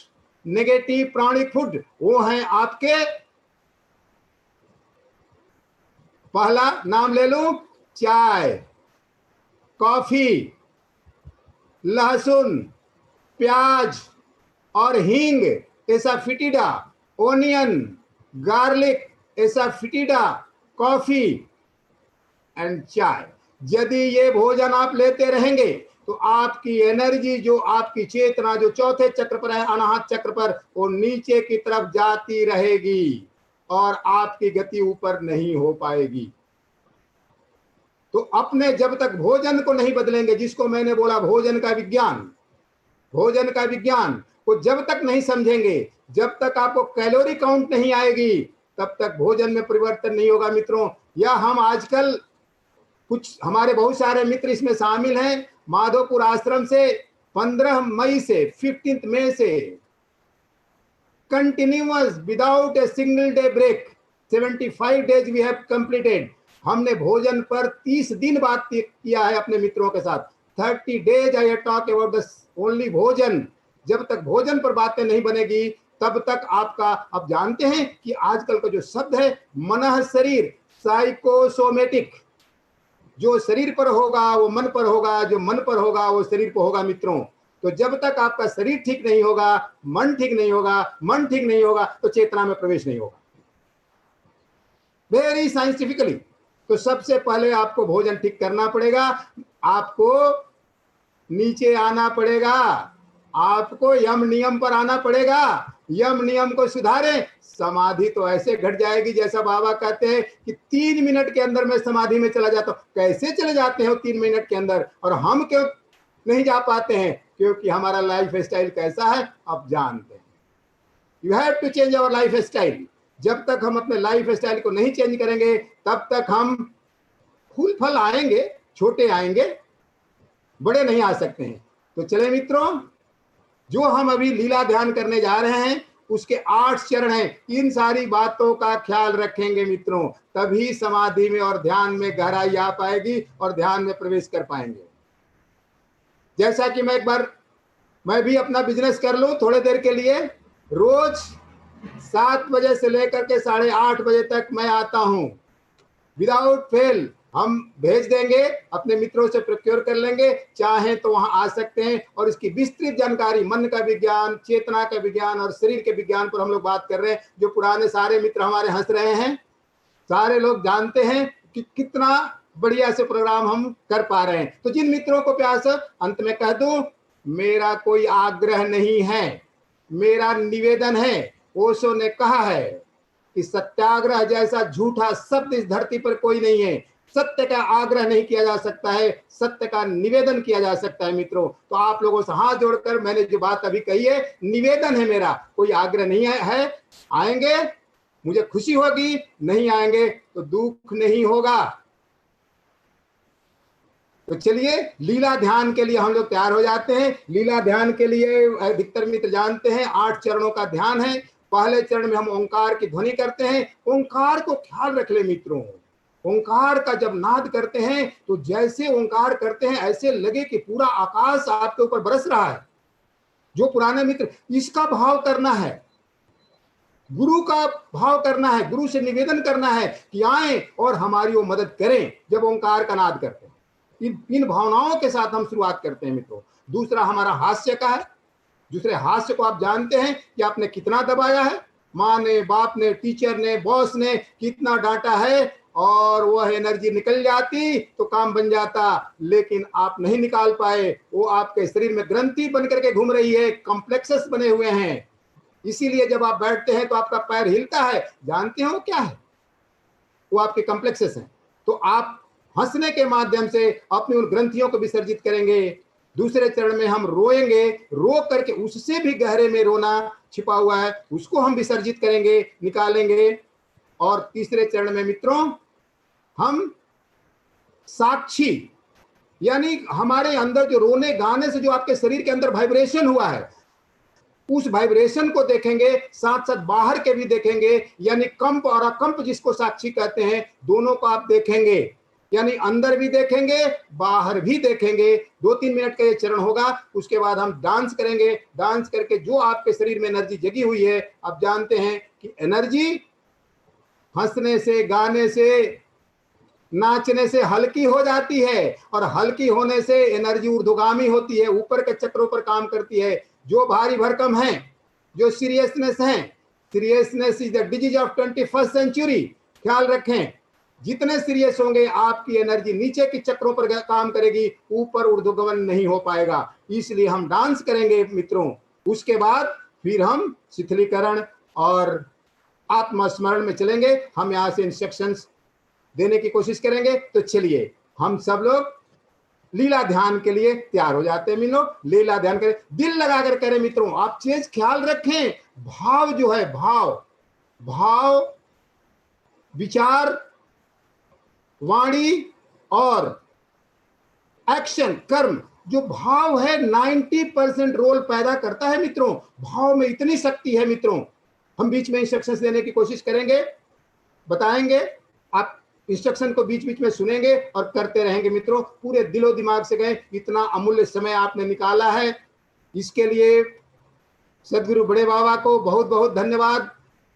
नेगेटिव प्राणिक फूड, वो हैं आपके, पहला नाम ले लो, चाय, कॉफी, लहसुन, प्याज और हींग, एसाफिटिडा, ओनियन, गार्लिक, एसाफिटिडा, कॉफी एंड चाय। यदि ये भोजन आप लेते रहेंगे तो आपकी एनर्जी, जो आपकी चेतना जो चौथे चक्र पर है, अनाहत चक्र पर, वो नीचे की तरफ जाती रहेगी और आपकी गति ऊपर नहीं हो पाएगी। तो अपने जब तक भोजन को नहीं बदलेंगे, जिसको मैंने बोला भोजन का विज्ञान, भोजन का विज्ञान को जब तक नहीं समझेंगे, जब तक आपको कैलोरी काउंट नहीं आएगी, तब तक भोजन में परिवर्तन नहीं होगा मित्रों। या हम आजकल कुछ हमारे बहुत सारे मित्र इसमें शामिल हैं, माधोपुर आश्रम से 15 मई से 15 मई से continuous without a single day break 75 days we have completed. हमने भोजन पर 30 दिन बात किया है अपने मित्रों के साथ। 30 days I talk about the only भोजन। जब तक भोजन पर बातें नहीं बनेगी तब तक आपका, आप जानते हैं कि आजकल का जो शब्द है मनः शरीर, साइकोसोमेटिक, जो शरीर पर होगा वो मन पर होगा, जो मन पर होगा वो शरीर पर होगा मित्रों। तो जब तक आपका शरीर ठीक नहीं होगा, मन ठीक नहीं होगा, मन ठीक नहीं होगा, तो चेतना में प्रवेश नहीं होगा। Very scientifically. तो सबसे पहले आपको भोजन ठीक करना पड़ेगा, आपको नीचे आना पड़ेगा, आपको यम नियम पर आना पड़ेगा। यम नियम को सुधारें, समाधि तो ऐसे घट जाएगी जैसा बाबा कहते हैं कि 3 मिनट के अंदर मैं समाधि में चला जाता हूं। कैसे चले जाते हो 3 मिनट के अंदर, और हम क्यों नहीं जा पाते हैं? क्योंकि हमारा लाइफ स्टाइल कैसा है आप जानते हैं। You have to change our lifestyle. जब तक हम अपने लाइफ स्टाइल को नहीं चेंज करेंगे तब तक हम फूल फल आएंगे, छोटे आएंगे, बड़े नहीं आ सकते हैं। तो चले मित्रों, जो हम अभी लीला ध्यान करने जा रहे हैं उसके 8 चरण हैं। इन सारी बातों का ख्याल रखेंगे मित्रों, तभी समाधि में और ध्यान में गहराई आ पाएगी और ध्यान में प्रवेश कर पाएंगे। जैसा कि मैं भी अपना बिजनेस कर लूं थोड़े देर के लिए, रोज 7 बजे से लेकर के 8:30 बजे तक मैं आता हूं विदाउट फेल। हम भेज देंगे, अपने मित्रों से प्रोक्योर कर लेंगे, चाहें तो वहां आ सकते हैं। और इसकी विस्तृत जानकारी, मन का विज्ञान, चेतना का विज्ञान और शरीर के विज्ञान पर हम लोग बात कर रहे हैं। जो पुराने सारे मित्र हमारे हंस रहे हैं, सारे लोग जानते हैं कि कितना बढ़िया से प्रोग्राम हम कर पा रहे हैं। तो जिन मित्रों को प्यास, अंत में कह दूं, मेरा कोई आग्रह नहीं है, मेरा निवेदन है। ओशो ने कहा है कि सत्याग्रह जैसा झूठा शब्द इस धरती पर कोई नहीं है। सत्य का आग्रह नहीं किया जा सकता है, सत्य का निवेदन किया जा सकता है मित्रों। तो आप लोगों से हाथ जोड़कर मैंने जो बात अभी कही है, निवेदन है मेरा, कोई आग्रह नहीं है। आएंगे मुझे खुशी होगी, नहीं आएंगे तो दुख नहीं होगा। तो चलिए, लीला ध्यान के लिए हम लोग तैयार हो जाते हैं। लीला ध्यान के लिए अधिकतर मित्र जानते हैं 8 चरणों का ध्यान है। पहले चरण में हम ओंकार की ध्वनि करते हैं। ओंकार को ख्याल रख ले मित्रों, ओंकार का जब नाद करते हैं तो जैसे ओंकार करते हैं ऐसे लगे कि पूरा आकाश आपके ऊपर बरस रहा है। जो पुराने मित्र, इसका भाव करना है, गुरु का भाव करना है, गुरु से निवेदन करना है कि आए और हमारी वो मदद करें जब ओंकार का नाद करते हैं। इन भावनाओं के साथ हम शुरुआत करते हैं मित्रों। दूसरा हमारा हास्य का है। दूसरे हास्य को आप जानते हैं कि आपने कितना दबाया है, माँ ने, बाप ने, टीचर ने, बॉस ने कितना डांटा है, और वह एनर्जी निकल जाती तो काम बन जाता, लेकिन आप नहीं निकाल पाए। वो आपके शरीर में ग्रंथि बन करके घूम रही है, कॉम्प्लेक्सेस बने हुए हैं। इसीलिए जब आप बैठते हैं तो आपका पैर हिलता है, जानते हो क्या है? वो आपके कॉम्प्लेक्सेस हैं। तो आप हंसने के माध्यम से अपनी उन ग्रंथियों को विसर्जित करेंगे। दूसरे चरण में हम रोएंगे, रो करके उससे भी गहरे में रोना छिपा हुआ है, उसको हम विसर्जित करेंगे, निकालेंगे। और तीसरे चरण में मित्रों हम साक्षी, यानी हमारे अंदर जो रोने गाने से जो आपके शरीर के अंदर वाइब्रेशन हुआ है, उस वाइब्रेशन को देखेंगे, साथ साथ बाहर के भी देखेंगे। यानी कंप और अकंप जिसको साक्षी कहते हैं, दोनों को आप देखेंगे। यानी अंदर भी देखेंगे, बाहर भी देखेंगे। 2-3 मिनट का ये चरण होगा। उसके बाद हम डांस करेंगे। डांस करके जो आपके शरीर में एनर्जी जगी हुई है, आप जानते हैं कि एनर्जी हंसने से, गाने से, नाचने से हल्की हो जाती है, और हल्की होने से एनर्जी ऊर्ध्वगामी होती है, ऊपर के चक्रों पर काम करती है। जो भारी भरकम हैं, जो सीरियसनेस हैं, seriousness is the disease of 21st century. ख्याल रखें, जितने सीरियस होंगे आपकी एनर्जी नीचे के चक्रों पर काम करेगी, ऊपर ऊर्ध्वगमन नहीं हो पाएगा। इसलिए हम डांस करेंगे मित्रों, उसके बाद फिर हम शिथिलीकरण और आत्मस्मरण में चलेंगे। हम यहाँ से इंस्ट्रक्शंस देने की कोशिश करेंगे। तो चलिए हम सब लोग लीला ध्यान के लिए तैयार हो जाते हैं। मित्रों, लीला ध्यान करें, दिल लगाकर करें मित्रों। आप चीज ख्याल रखें, भाव जो है, भाव विचार, वाणी और एक्शन, कर्म, जो भाव है 90% रोल पैदा करता है मित्रों। भाव में इतनी शक्ति है मित्रों। हम बीच में इंस्ट्रक्शंस देने की कोशिश करेंगे, बताएंगे, आप इंस्ट्रक्शन को बीच बीच में सुनेंगे और करते रहेंगे मित्रों। पूरे दिलो दिमाग से गए, इतना अमूल्य समय आपने निकाला है, इसके लिए सदगुरु बड़े बाबा को बहुत बहुत धन्यवाद।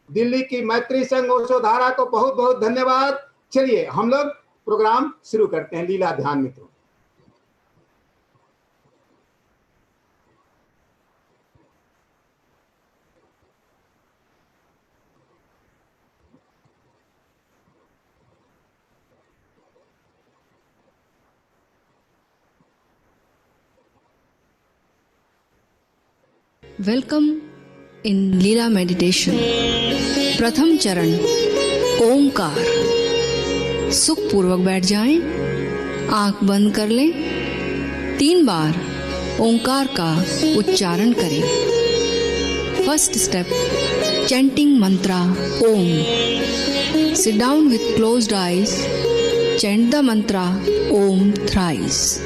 दिल्ली की मैत्री संघ ओशो धारा को बहुत बहुत धन्यवाद। चलिए हम लोग प्रोग्राम शुरू करते हैं, लीला ध्यान मित्रों। Welcome in Leela meditation. प्रथम चरण ओंकार। सुखपूर्वक बैठ जाएं, आंख बंद कर लें, 3 बार ओंकार का उच्चारण करें। First step, chanting mantra Om. Sit down with closed eyes, chant the mantra Om thrice.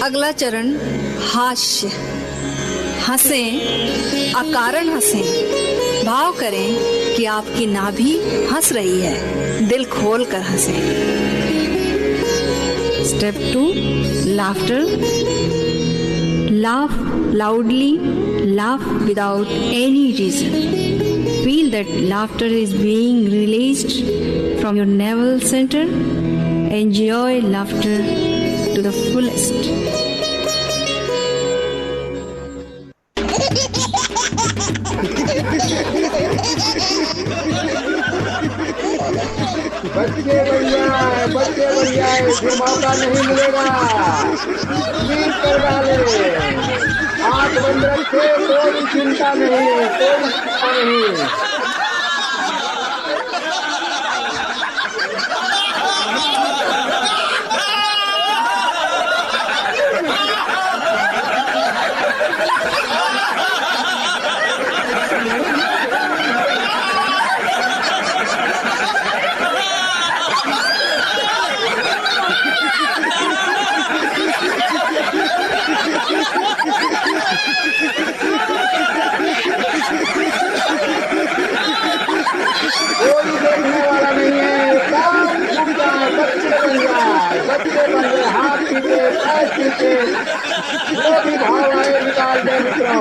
अगला चरण हास्य। हंसें, अकारण हंसें। भाव करें कि आपकी नाभि हंस रही है, दिल खोल कर हंसें। Step 2, laughter. Laugh loudly, laugh without any reason. Feel that laughter is being released from your navel center. Enjoy laughter to the fullest. बच्चे बढ़िया है, फिर मौका नहीं मिलेगा। प्लीज कर डाले, आंख बंद रखे, कोई चिंता नहीं, कोई चिंता नहीं। कोई देखने वाला नहीं है, काम छूट जाए, बच्चे बन जाए, हाथ पीछे, पैर पीछे, जो भी भाव आए निकाल दे मित्रों।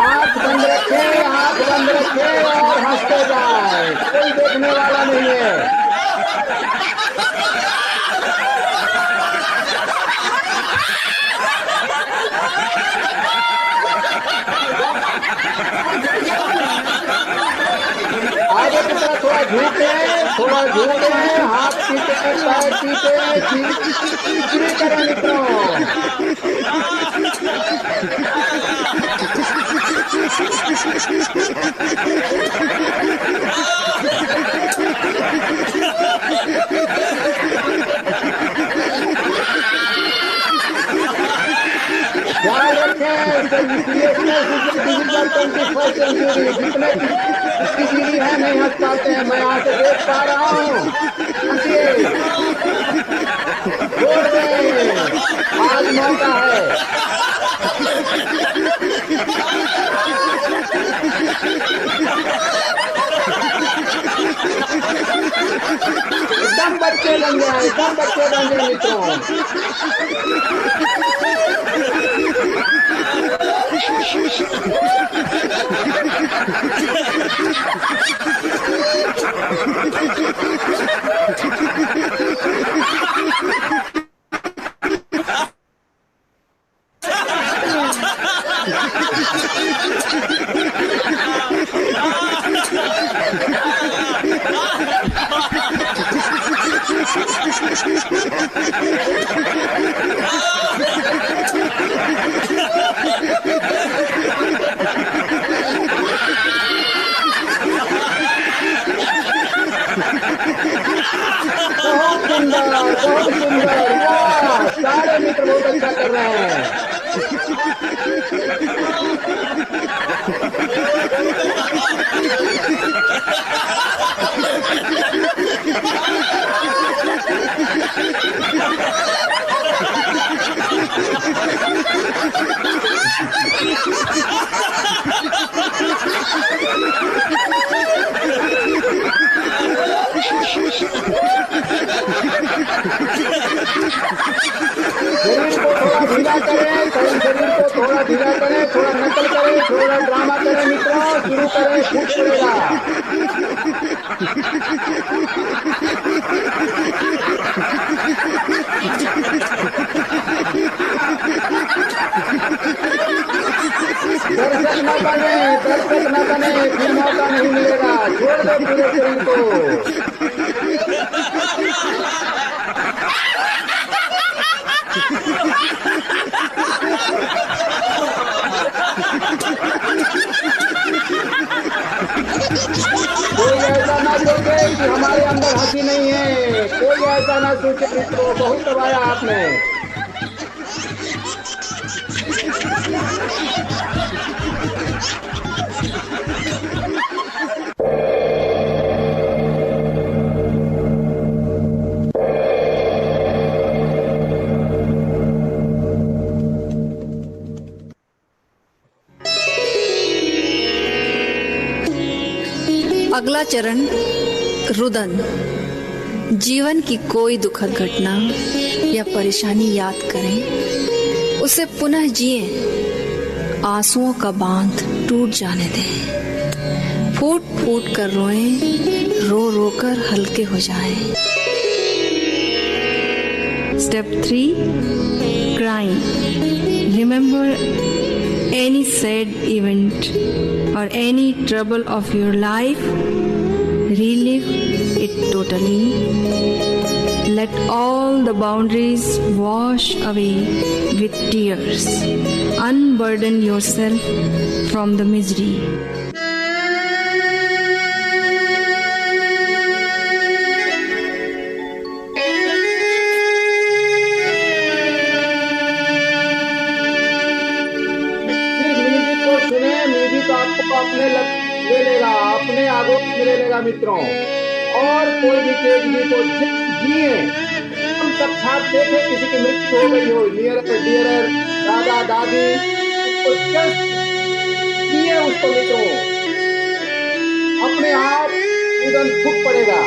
हाथ बंद रखे और हो जाए, कोई देखने वाला नहीं है। आगे की तरफ थोड़ा झूठे, थोड़ा झूठे, हाथ पीछे, पैर पीछे, खींच करें मित्रों। ध्यान रखें, डिजिटल 21st सेंचुरी जितने बिजली है नहीं हंस पाते हैं, मैं यहाँ से देख पा रहा हूँ। छोड़ दें, आज मौका है। एकदम बच्चे बन गए, एकदम बच्चे बन गए मित्रों। बहुत सुंदर, वाह, सारे मित्र बहुत अच्छा कर रहे हैं। शरीर को थोड़ा ढीला करें, शरीर को थोड़ा ढीला करें, थोड़ा नकल करें, थोड़ा ड्रामा करें मित्रों, शुरू करें, खूब चलेगा। दर्शक न बने, फिर मौका नहीं मिलेगा। छोड़ दो पूरे शरीर को। कोई ऐसा ना सोचे कि हमारे अंदर हंसी नहीं है, कोई ऐसा ना सोचे मित्रों, बहुत दबाया आपने। अगला चरण रुदन। जीवन की कोई दुखद घटना या परेशानी याद करें, उसे पुनः जिए, आंसुओं का बांध टूट जाने दें, फूट फूट कर रोएं, रो रो कर हल्के हो जाएं। Step 3, crying. Remember any sad event or any trouble of your life, relive it totally. Let all the boundaries wash away with tears. Unburden yourself from the misery. अपने ले लेगा, अपने आगोश में ले लेगा मित्रों। और कोई भी तेज गीत को जिए, हम सब साथ देखे किसी की मृत्यु हो गई हो, नियर डियरर, दादा दादी, उसको जस्ट जिए उसको मित्रों, अपने आप उदन फूक पड़ेगा।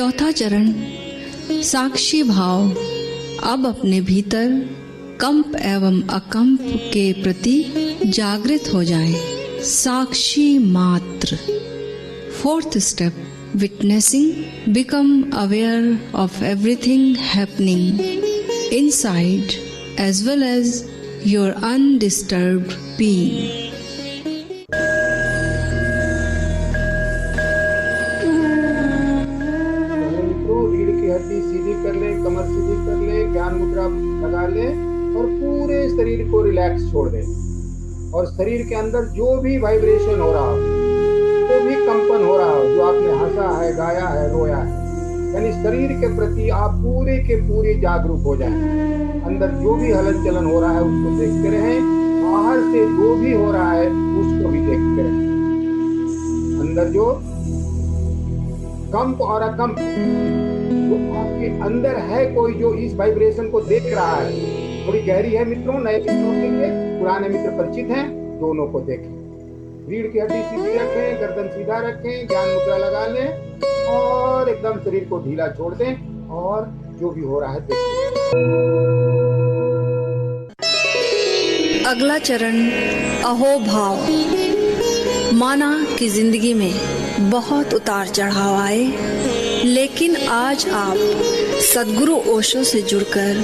चौथा चरण साक्षी भाव। अब अपने भीतर कंप एवं अकंप के प्रति जागृत हो जाएं। साक्षी मात्र। Fourth step witnessing. Become aware of everything happening inside as well as your undisturbed being. रीढ़ की हड्डी सीधी कर ले, कमर सीधी कर ले, ज्ञान मुद्रा लगा ले और पूरे शरीर को रिलैक्स छोड़ दे। और शरीर के अंदर जो भी वाइब्रेशन हो रहा हो, जो भी कंपन हो रहा हो, जो आपने हंसा है, गाया है, रोया है, यानी शरीर के प्रति आप पूरे के पूरे जागरूक हो जाएं। अंदर जो भी हलन चलन हो रहा है उसको देखते रहें, बाहर से जो भी हो रहा है उसको भी देखते रहें। अंदर जो कंप और अकंप जो आपके अंदर है, कोई जो इस वाइब्रेशन को देख रहा है, थोड़ी गहरी है मित्रों, नए मित्रों के लिए, पुराने मित्र परिचित हैं, दोनों को देखें। रीढ़ की हड्डी सीधी रखें, गर्दन सीधा रखें, ज्ञान मुद्रा लगा लें और एकदम शरीर को ढीला छोड़ दें और जो भी हो रहा है देखें। अगला चरण अहोभाव। माना कि जिंदगी में बहुत उतार चढ़ाव आए, लेकिन आज आप सद्गुरु ओशो से जुड़कर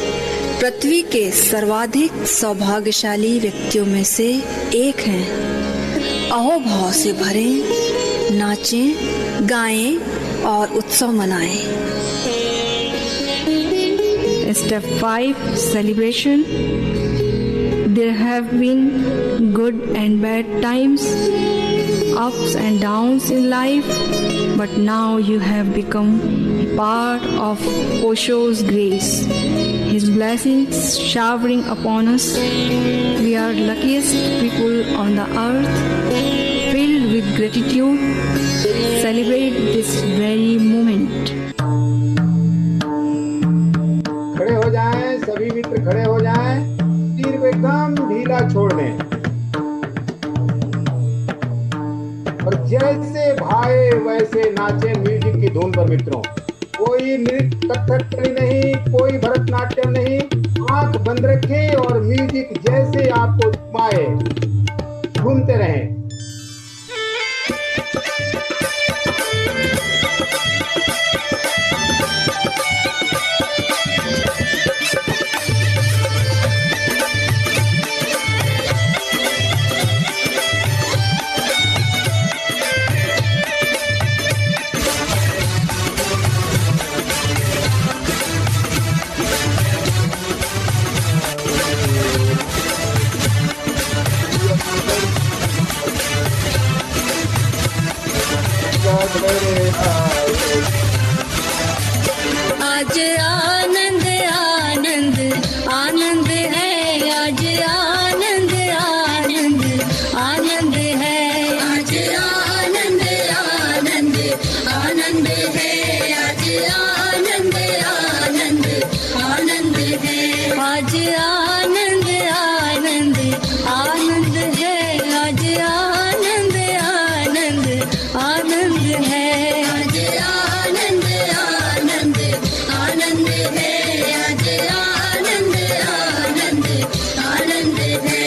पृथ्वी के सर्वाधिक सौभाग्यशाली व्यक्तियों में से एक हैं। अहोभाव से भरें, नाचें, गाएं और उत्सव मनाएं। Step 5 Celebration. There have been good and bad times, ups and downs in life, but now you have become a part of Osho's grace. His blessings showering upon us. We are luckiest people on the earth. Filled with gratitude, celebrate this very moment. खड़े हो जाएं, सभी मित्र खड़े हो जाएं, सिर को एकदम ढीला छोड़ दें और जैसे भाए वैसे नाचे म्यूजिक की धुन पर मित्रों। कोई नृत्य कथकली नहीं, कोई भरतनाट्यम नहीं, आंख बंद रखें और म्यूजिक जैसे आपको पाए घूमते रहें। आज आनंद आनंद आनंद है, आज आनंद आनंद आनंद है, आज आनंद आनंद आनंद है, आज आनंद आनंद आनंद है, आज आनंद आनंद आनंद है, आज आनंद आनंद आनंद है, आज आनंद आनंद आनंद है, आज आनंद आनंद आनंद है।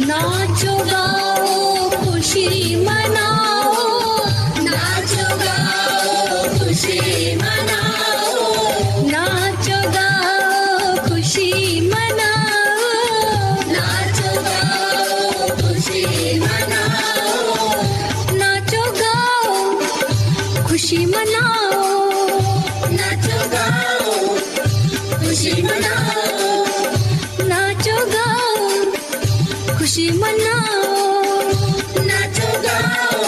नाचो गाओ खुशी मनाओ, नाचो गाओ खुशी मनाओ, नाचो गाओ खुशी मनाओ, नाचो गाओ खुशी मनाओ, नाचो गाओ खुशी मनाओ, नाचो गाओ खुशी मनाओ, नाचो गाओ खुशी मनाओ, नाचो गाओ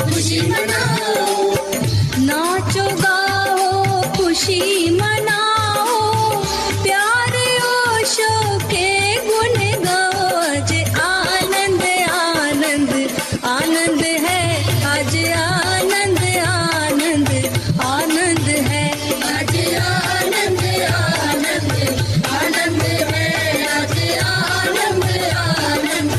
खुशी मनाओ, नाचो गाओ खुशी मनाओ, प्यारे ओशो के गुण गाओ, आज आनंद आनंद आनंद है, आज आनंद आनंद आनंद है, आज आनंद आनंद आनंद है, आज आनंद आनंद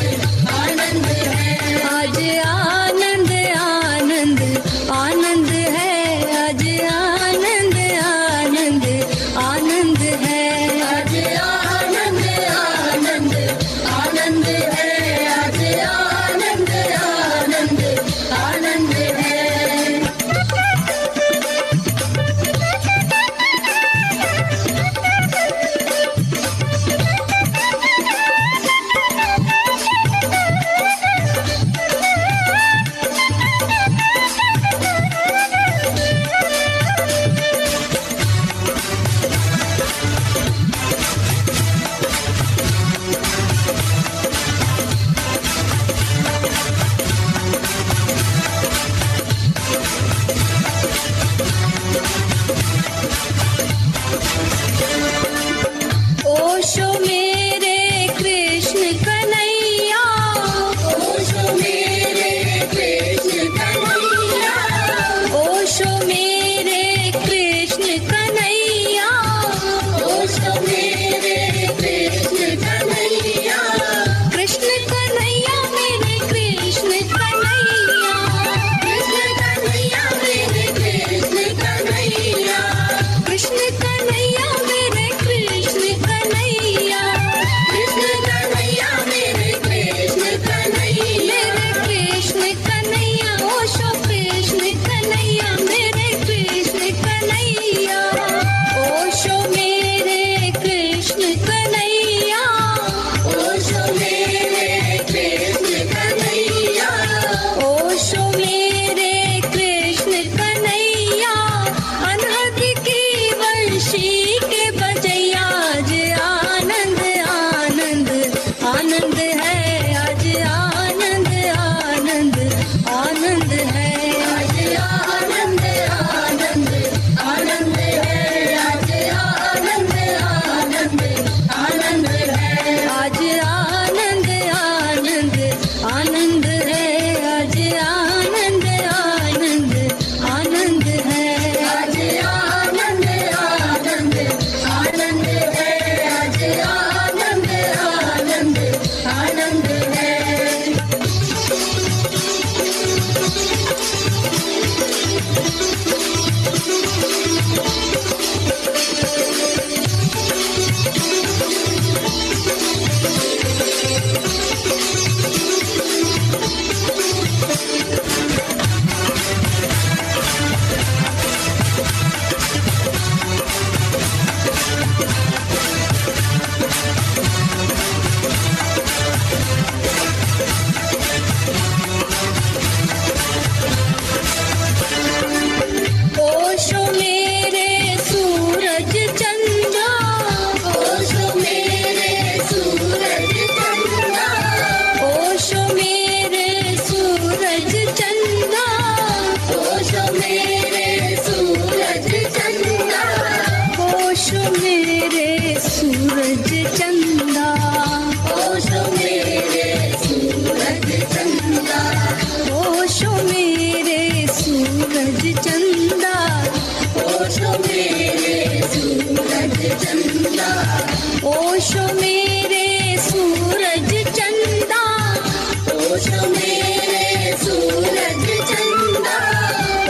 ओशो मेरे सूरज चंदा,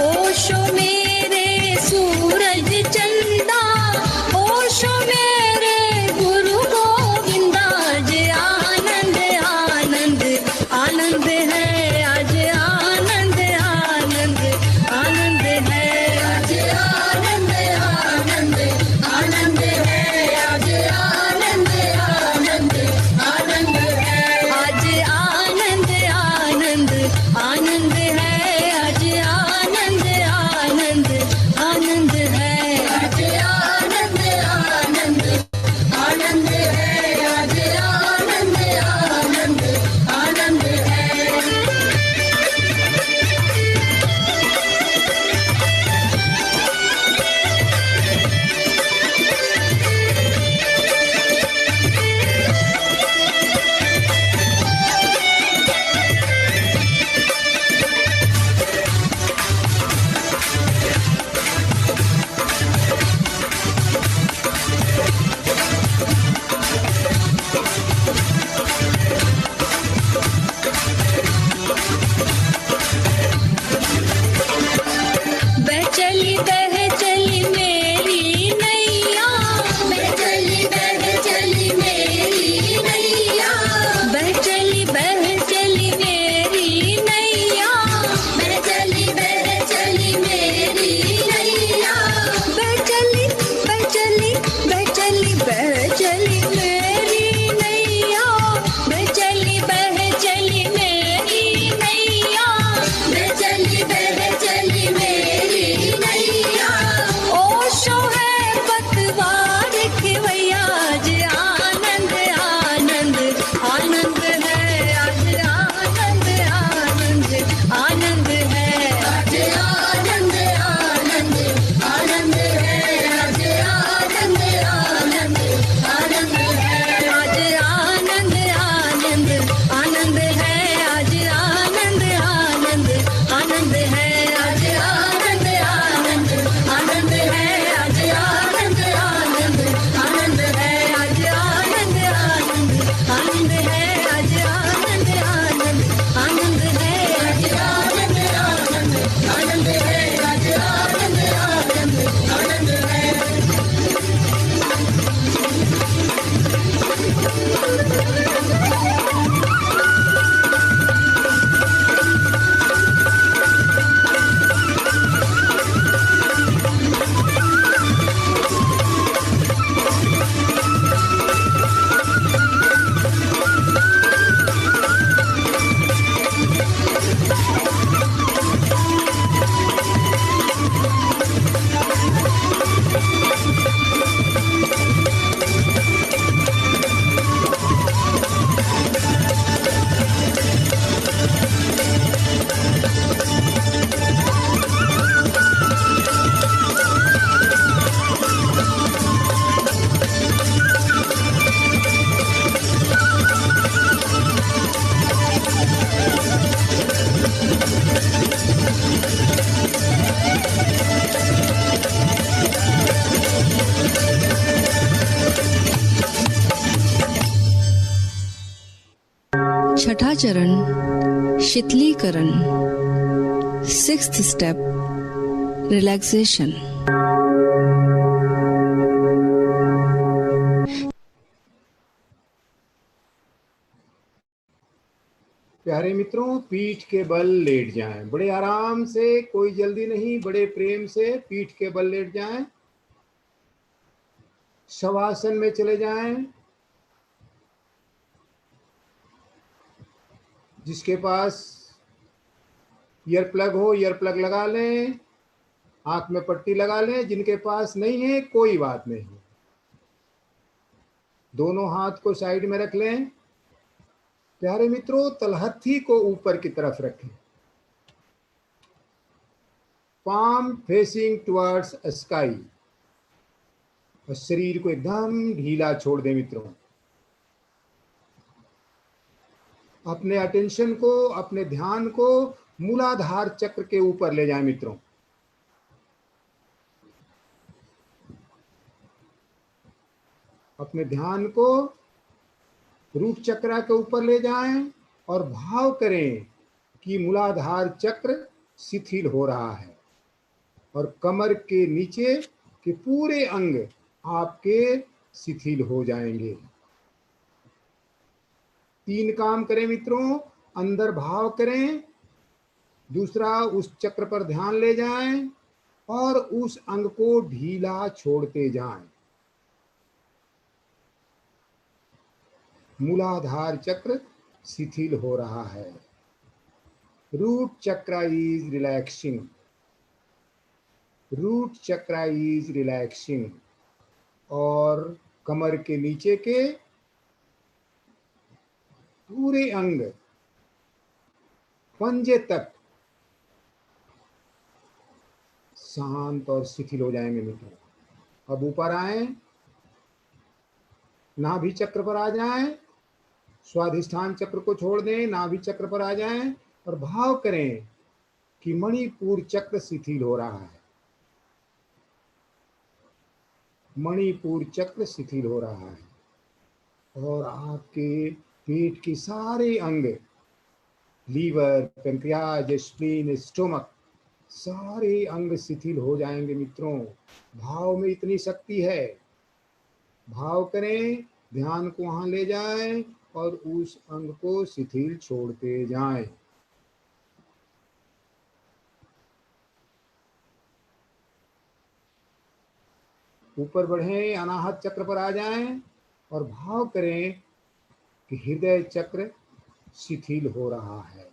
ओशो मेरे सूरज चंदा, ओशो मेरे गुरु गोविंदा। आज आनंद आनंद आनंद है, आज आनंद आनंद आनंद है, आज आनंद आनंद आनंद है, आज आनंद आनंद आनंद है, आज आनंद आनंद आनंद है, आज आनंद आनंद आनंद है। आज आनंद आनंद आनंद है, आज आनंद आनंद आनंद है। बह चली मेरी नैया, बह चली मेरी नैया, बह चली मेरी नैया, बह चली मेरी नैया, बह चली बह चली बह चली बह चली मेरी नैया, बह चली मेरी नैया, बह चली मेरी नैया। ओशो है पतवार खिवैया। आज आनंद आनंद आनंद है, आज आनंद आनंद आनंद है, आज आनंद आनंद आनंद है, आज आनंद आनंद आनंद है, आज आनंद आनंद आनंद है, आज आनंद आनंद आनंद है, आज आनंद आनंद आनंद है, आज आनंद आनंद आनंद है, आज आनंद आनंद आनंद है, आज आनंद आनंद आनंद है, आज आनंद आनंद आनंद है, आज आनंद आनंद आनंद है। छठा चरण शीतलीकरण, सिक्स्थ स्टेप रिलैक्सेशन। प्यारे मित्रों, पीठ के बल लेट जाएं, बड़े आराम से, कोई जल्दी नहीं, बड़े प्रेम से पीठ के बल लेट जाएं। शवासन में चले जाएं। जिसके पास ईयर प्लग हो ईयर प्लग लगा लें, आंख में पट्टी लगा लें। जिनके पास नहीं है कोई बात नहीं, दोनों हाथ को साइड में रख लें। प्यारे मित्रों, तलहथी को ऊपर की तरफ रखें, पाम फेसिंग टुवर्ड्स स्काई, और शरीर को एकदम ढीला छोड़ दें। मित्रों, अपने अटेंशन को, अपने ध्यान को मूलाधार चक्र के ऊपर ले जाएं। मित्रों, अपने ध्यान को रूट चक्र के ऊपर ले जाएं। और भाव करें कि मूलाधार चक्र शिथिल हो रहा है और कमर के नीचे के पूरे अंग आपके शिथिल हो जाएंगे। 3 काम करें मित्रों, अंदर भाव करें, दूसरा उस चक्र पर ध्यान ले जाएं और उस अंग को ढीला छोड़ते जाएं। मूलाधार चक्र शिथिल हो रहा है। रूट चक्र इज रिलैक्सिंग, रूट चक्र इज रिलैक्सिंग। और कमर के नीचे के पूरे अंग पंजे तक शांत और शिथिल हो जाएंगे मित्रों। अब ऊपर आए, नाभि चक्र पर आ जाएं, स्वाधिष्ठान चक्र को छोड़ दें, नाभि चक्र पर आ जाएं और भाव करें कि मणिपुर चक्र शिथिल हो रहा है। मणिपुर चक्र शिथिल हो रहा है और आपके पेट के सारे अंग, लीवर, पैंक्रियाज, स्प्लीन, स्टोमक, सारे अंग शिथिल हो जाएंगे मित्रों। भाव में इतनी शक्ति है। भाव करें, ध्यान को वहां ले जाएं और उस अंग को शिथिल छोड़ते जाएं। ऊपर बढ़ें, अनाहत चक्र पर आ जाएं और भाव करें कि हृदय चक्र शिथिल हो रहा है।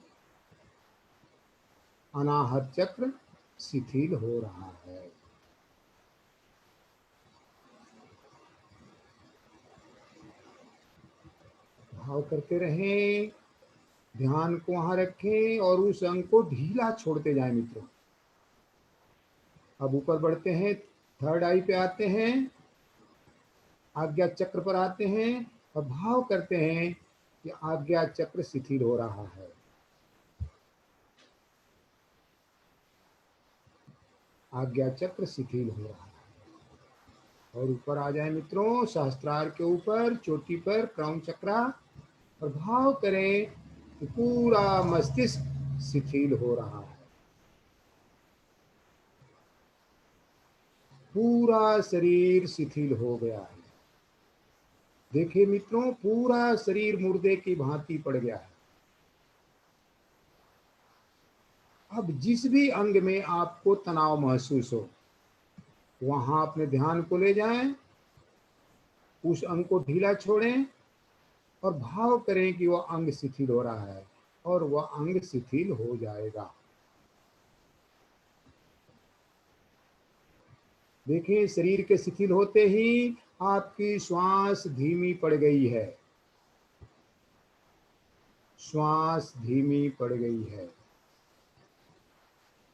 अनाहत चक्र शिथिल हो रहा है। भाव करते रहें, ध्यान को वहां रखें और उस अंग को ढीला छोड़ते जाएं मित्रों। अब ऊपर बढ़ते हैं, थर्ड आई पे आते हैं, आज्ञा चक्र पर आते हैं और भाव करते हैं कि आज्ञा चक्र शिथिल हो रहा है। आज्ञा चक्र शिथिल हो रहा है। और ऊपर आ जाए मित्रों, सहस्त्रार के ऊपर चोटी पर क्राउन चक्रा, और भाव करें कि पूरा मस्तिष्क शिथिल हो रहा है। पूरा शरीर शिथिल हो गया है। देखिए मित्रों, पूरा शरीर मुर्दे की भांति पड़ गया है। अब जिस भी अंग में आपको तनाव महसूस हो, वहां अपने ध्यान को ले जाएं, उस अंग को ढीला छोड़ें और भाव करें कि वह अंग शिथिल हो रहा है और वह अंग शिथिल हो जाएगा। देखिए, शरीर के शिथिल होते ही आपकी श्वास धीमी पड़ गई है। श्वास धीमी पड़ गई है।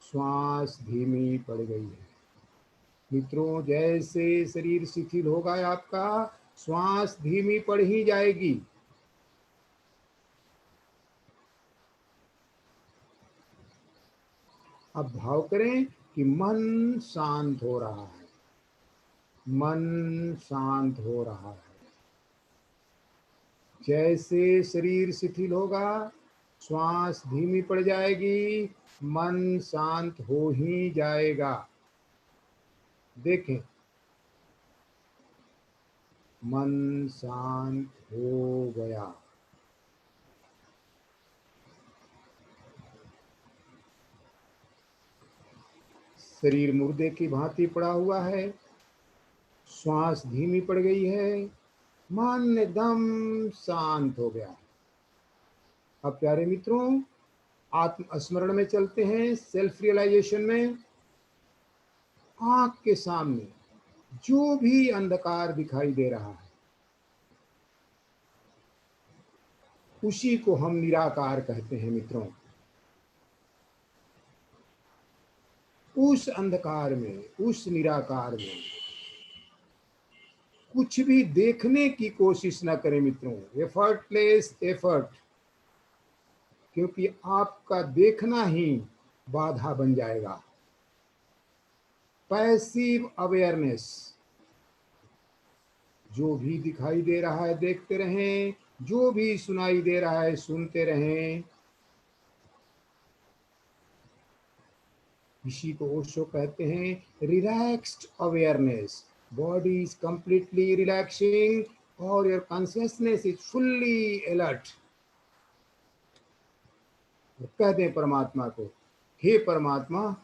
श्वास धीमी पड़ गई है। मित्रों, जैसे शरीर शिथिल होगा आपका, श्वास धीमी पड़ ही जाएगी। अब भाव करें कि मन शांत हो रहा है। मन शांत हो रहा है। जैसे शरीर शिथिल होगा, श्वास धीमी पड़ जाएगी, मन शांत हो ही जाएगा। देखें, मन शांत हो गया। शरीर मुर्दे की भांति पड़ा हुआ है। श्वास धीमी पड़ गई है। मन एकदम शांत हो गया है। अब प्यारे मित्रों, आत्म स्मरण में चलते हैं, सेल्फ रियलाइजेशन में। आंख के सामने जो भी अंधकार दिखाई दे रहा है, उसी को हम निराकार कहते हैं मित्रों। उस अंधकार में, उस निराकार में कुछ भी देखने की कोशिश ना करें मित्रों। एफर्टलेस एफर्ट, क्योंकि आपका देखना ही बाधा बन जाएगा। पैसिव अवेयरनेस, जो भी दिखाई दे रहा है देखते रहें, जो भी सुनाई दे रहा है सुनते रहें। इसी को ओशो कहते हैं relaxed awareness. Body is completely relaxing और your consciousness is fully alert. कह दें परमात्मा को, हे परमात्मा,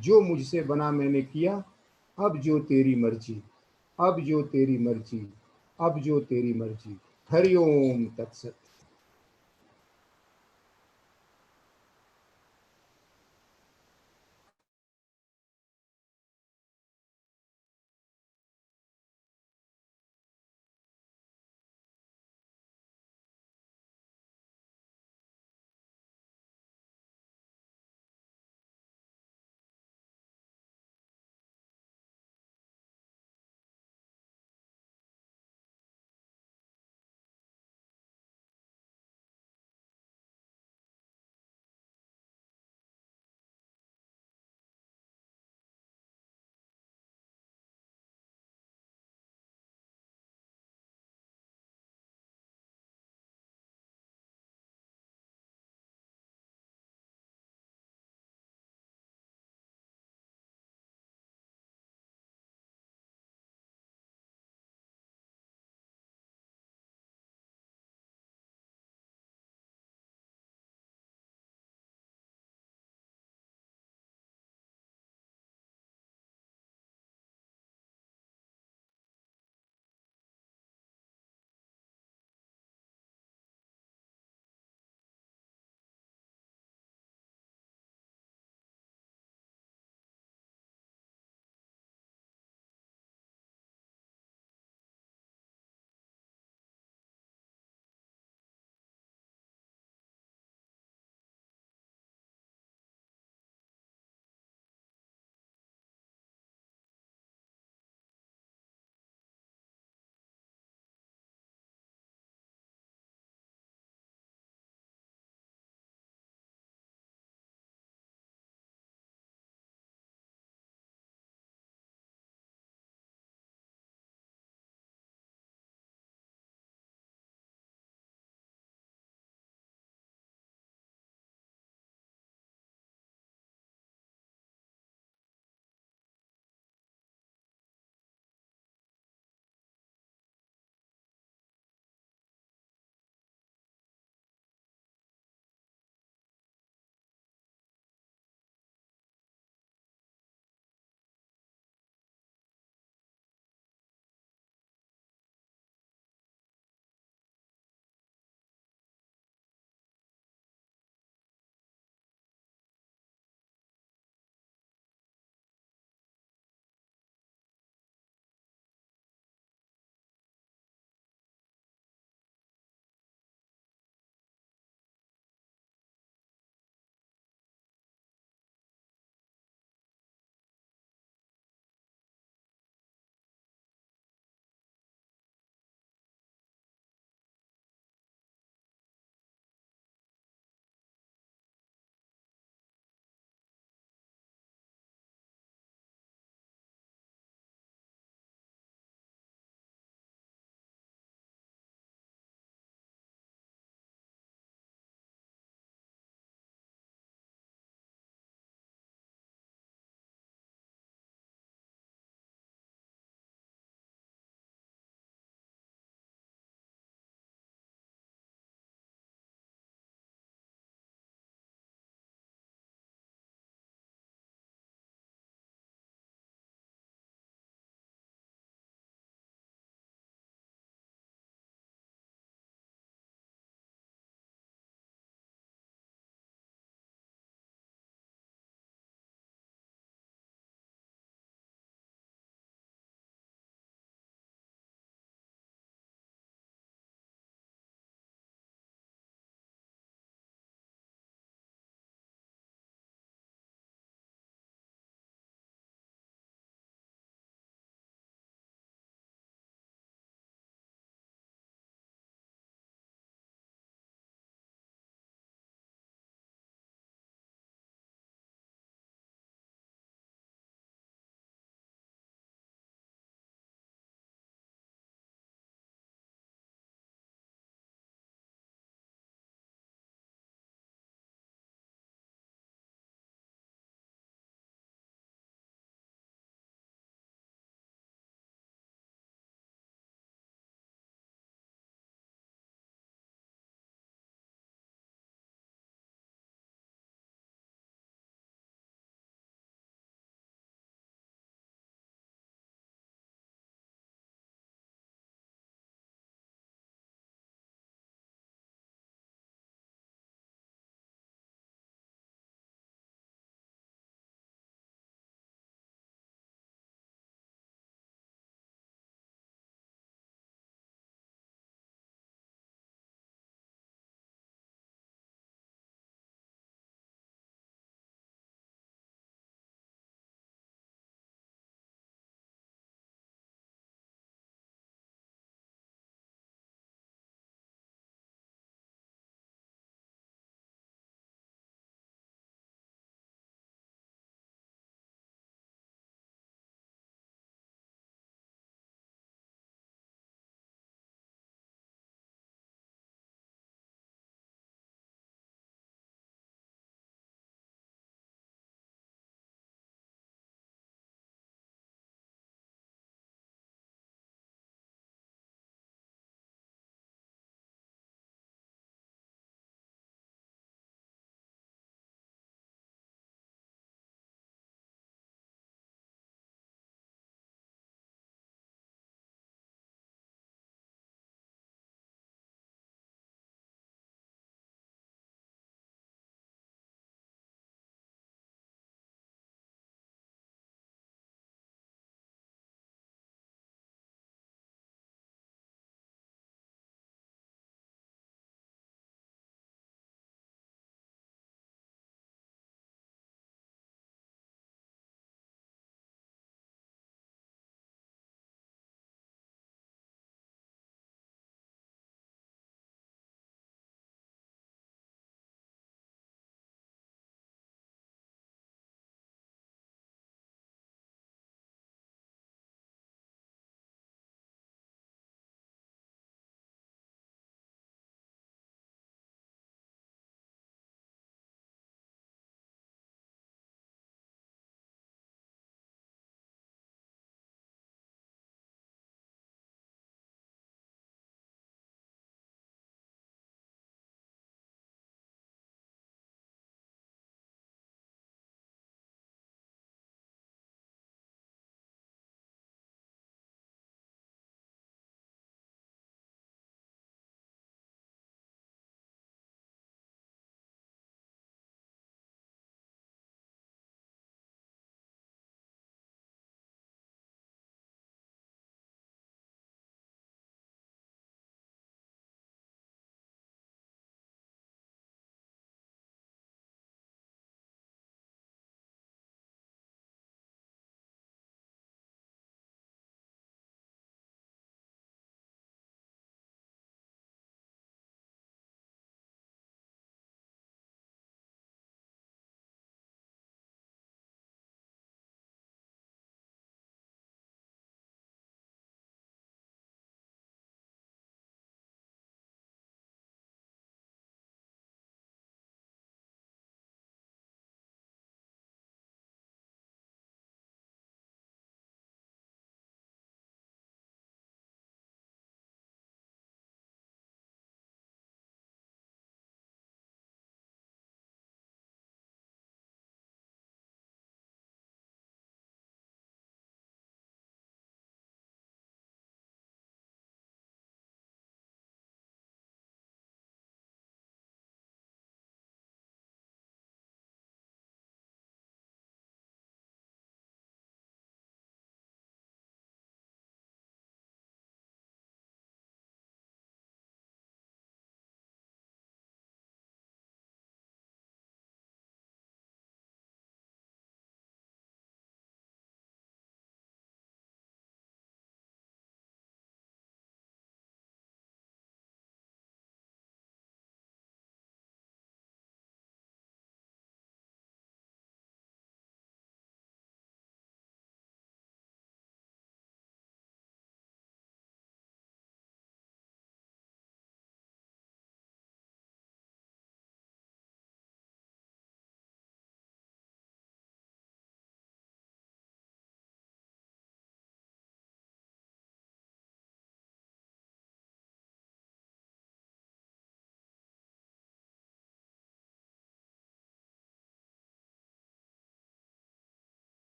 जो मुझसे बना मैंने किया, अब जो तेरी मर्जी, अब जो तेरी मर्जी, अब जो तेरी मर्जी। हरिओम तत्सत।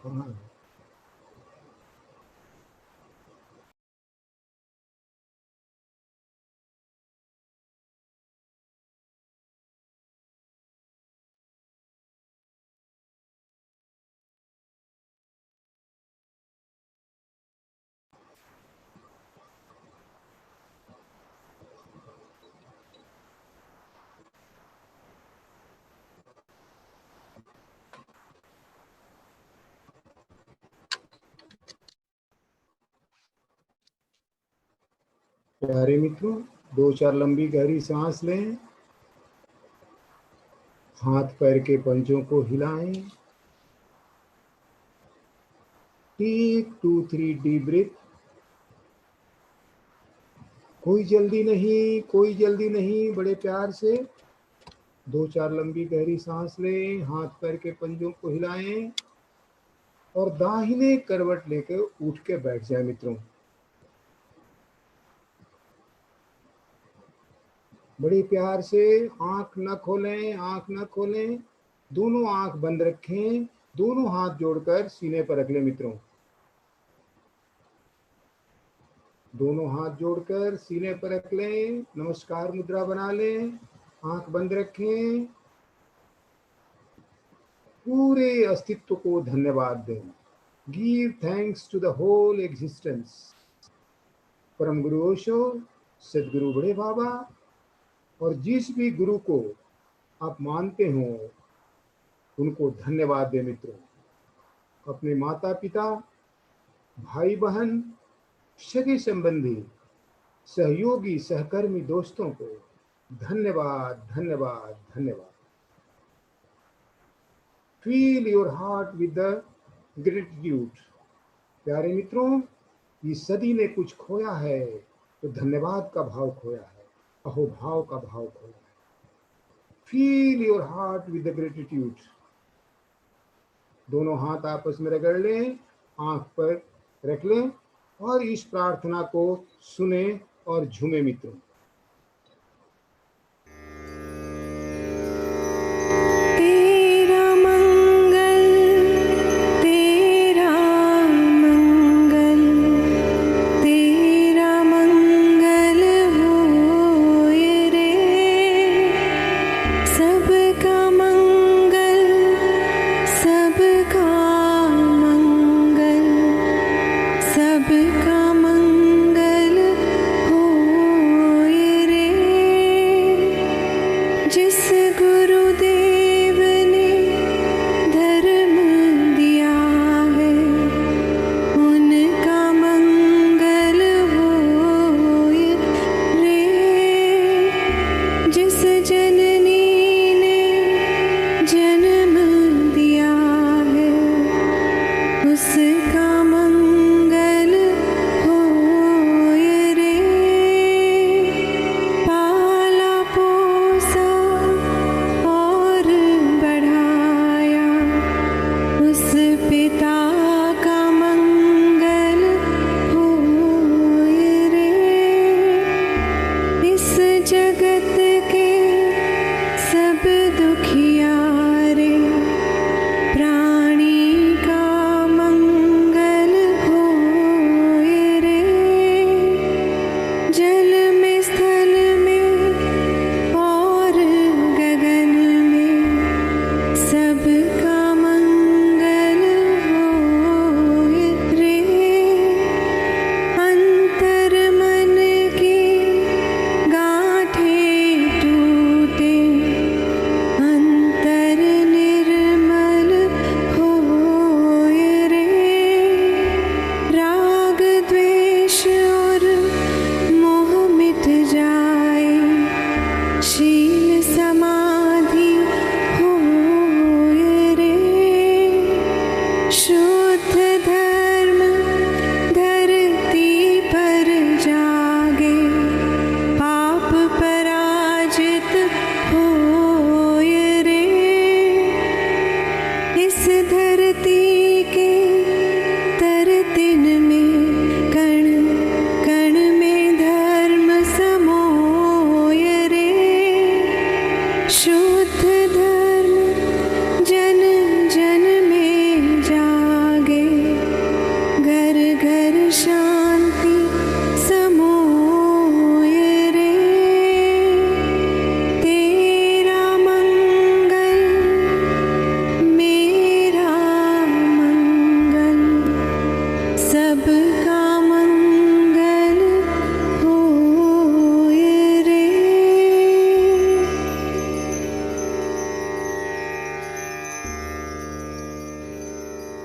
हाँ। प्यारे मित्रों, 2-4 लंबी गहरी सांस लें, हाथ पैर के पंजों को हिलाएं, टेक 2-3 डीप ब्रीथ। कोई जल्दी नहीं, कोई जल्दी नहीं, बड़े प्यार से 2-4 लंबी गहरी सांस लें, हाथ पैर के पंजों को हिलाएं और दाहिने करवट लेकर उठ के बैठ जाए मित्रों। बड़ी प्यार से आंख न खोलें, आंख न खोलें, दोनों आंख बंद रखें, दोनों हाथ जोड़कर सीने पर रख लें मित्रों। दोनों हाथ जोड़कर सीने पर रख लें, नमस्कार मुद्रा बना लें, आंख बंद रखें, पूरे अस्तित्व को धन्यवाद दें। Give thanks to the whole existence. परम गुरु ओशो, सदगुरु बड़े बाबा और जिस भी गुरु को आप मानते हो उनको धन्यवाद दें मित्रों। अपने माता पिता, भाई बहन, सगे संबंधी, सहयोगी, सहकर्मी, दोस्तों को धन्यवाद, धन्यवाद, धन्यवाद। Feel your heart with the gratitude. प्यारे मित्रों, इस सदी ने कुछ खोया है तो धन्यवाद का भाव खोया है, अहोभाव का भाव खोया है। Feel your heart with the gratitude. दोनों हाथ आपस में रगड़ लें, आंख पर रख लें और इस प्रार्थना को सुने और झूमे मित्रों। तेरा मंगल, तेरा मंगल, तेरा मंगल होए रे। सबका मंगल, सबका मंगल, सबका मंगल होए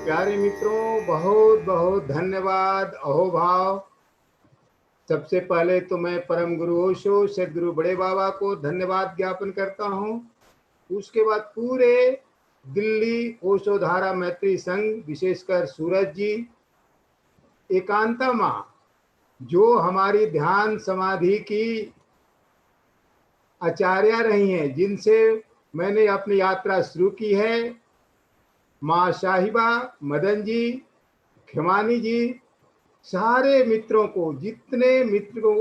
प्यारे मित्रों, बहुत बहुत धन्यवाद। अहोभाव। सबसे पहले तो मैं परम गुरु ओशो सदगुरु बड़े बाबा को धन्यवाद ज्ञापन करता हूँ। उसके बाद पूरे दिल्ली ओशो धारा मैत्री संघ, विशेषकर सूरज जी, एकांता माँ, जो हमारी ध्यान समाधि की आचार्य रही हैं, जिनसे मैंने अपनी यात्रा शुरू की है, माँ साहिबा, मदन जी, खिमानी जी, सारे मित्रों को, जितने मित्र को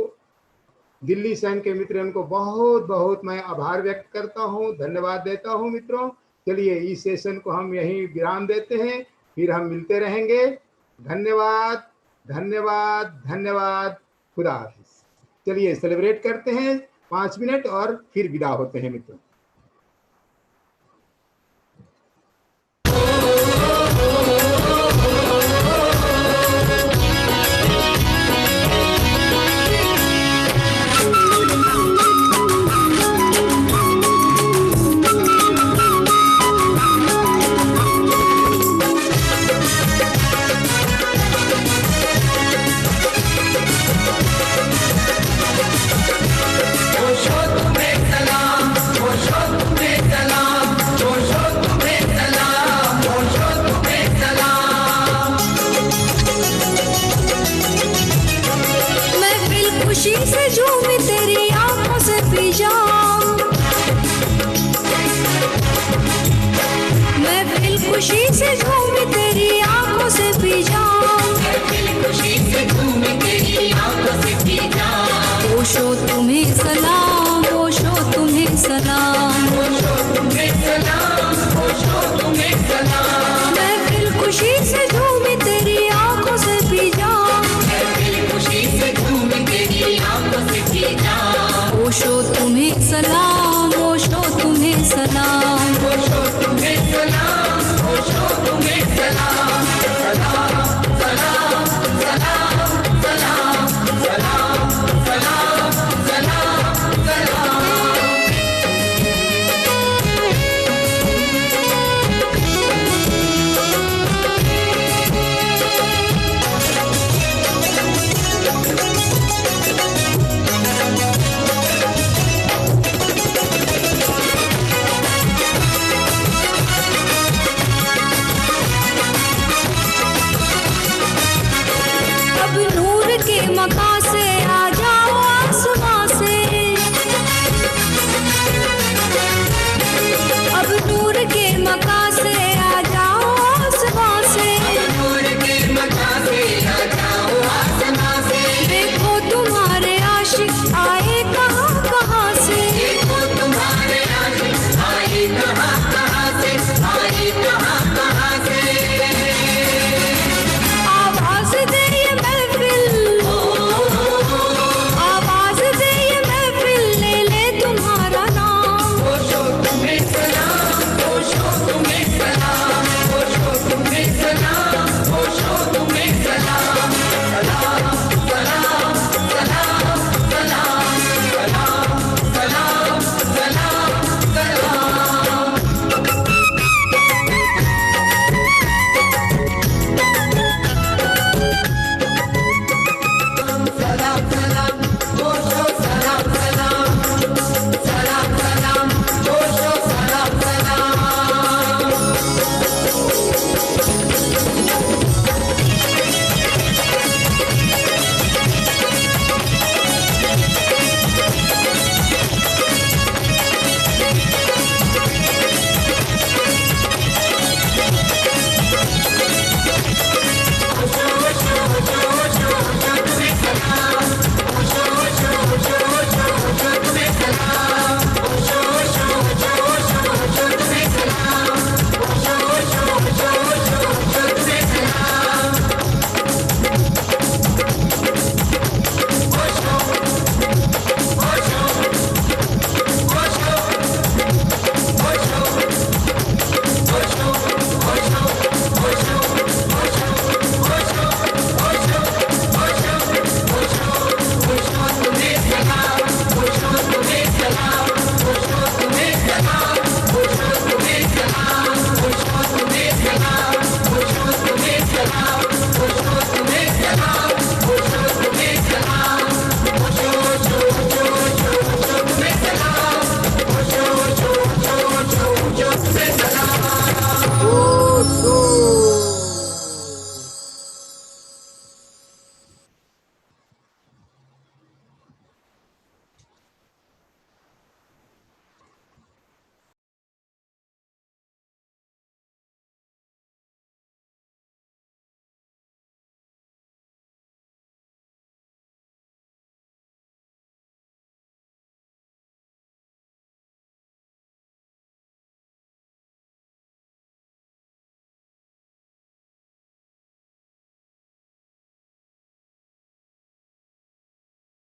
दिल्ली संघ के मित्र, उनको बहुत बहुत मैं आभार व्यक्त करता हूँ, धन्यवाद देता हूँ मित्रों। चलिए इस सेशन को हम यहीं विराम देते हैं, फिर हम मिलते रहेंगे। धन्यवाद धन्यवाद धन्यवाद। खुदा हाफिज। चलिए सेलिब्रेट करते हैं 5 मिनट और फिर विदा होते हैं मित्रों। खुशी से झूमी तेरी आंखों से पी जाऊं, मैं दिल खुशी से झूमी तेरी आंखों से पी जाऊं, खुशी से झूमी तेरी आंखों से पी जाऊं। ओशो तुम्हें सलाम, ओशो तुम्हें सलाम, ओशो तुम्हें सलाम, ओशो तुम्हें सलाम। मैं दिल खुशी से झूमी तेरी आंखों से पी जाऊं, खुशी से झूमी तेरी आंखों से पी जाऊं। ओशो तुम्हें सलाम, ओशो तुम्हें सलाम, ओशो तुम्हें सलाम, ओशो तुम्हें सलाम। सलाम सलाम सलाम सलाम सलाम सलाम सलाम सलाम। मका से आ जाओ आसमां से, अब नूर के मका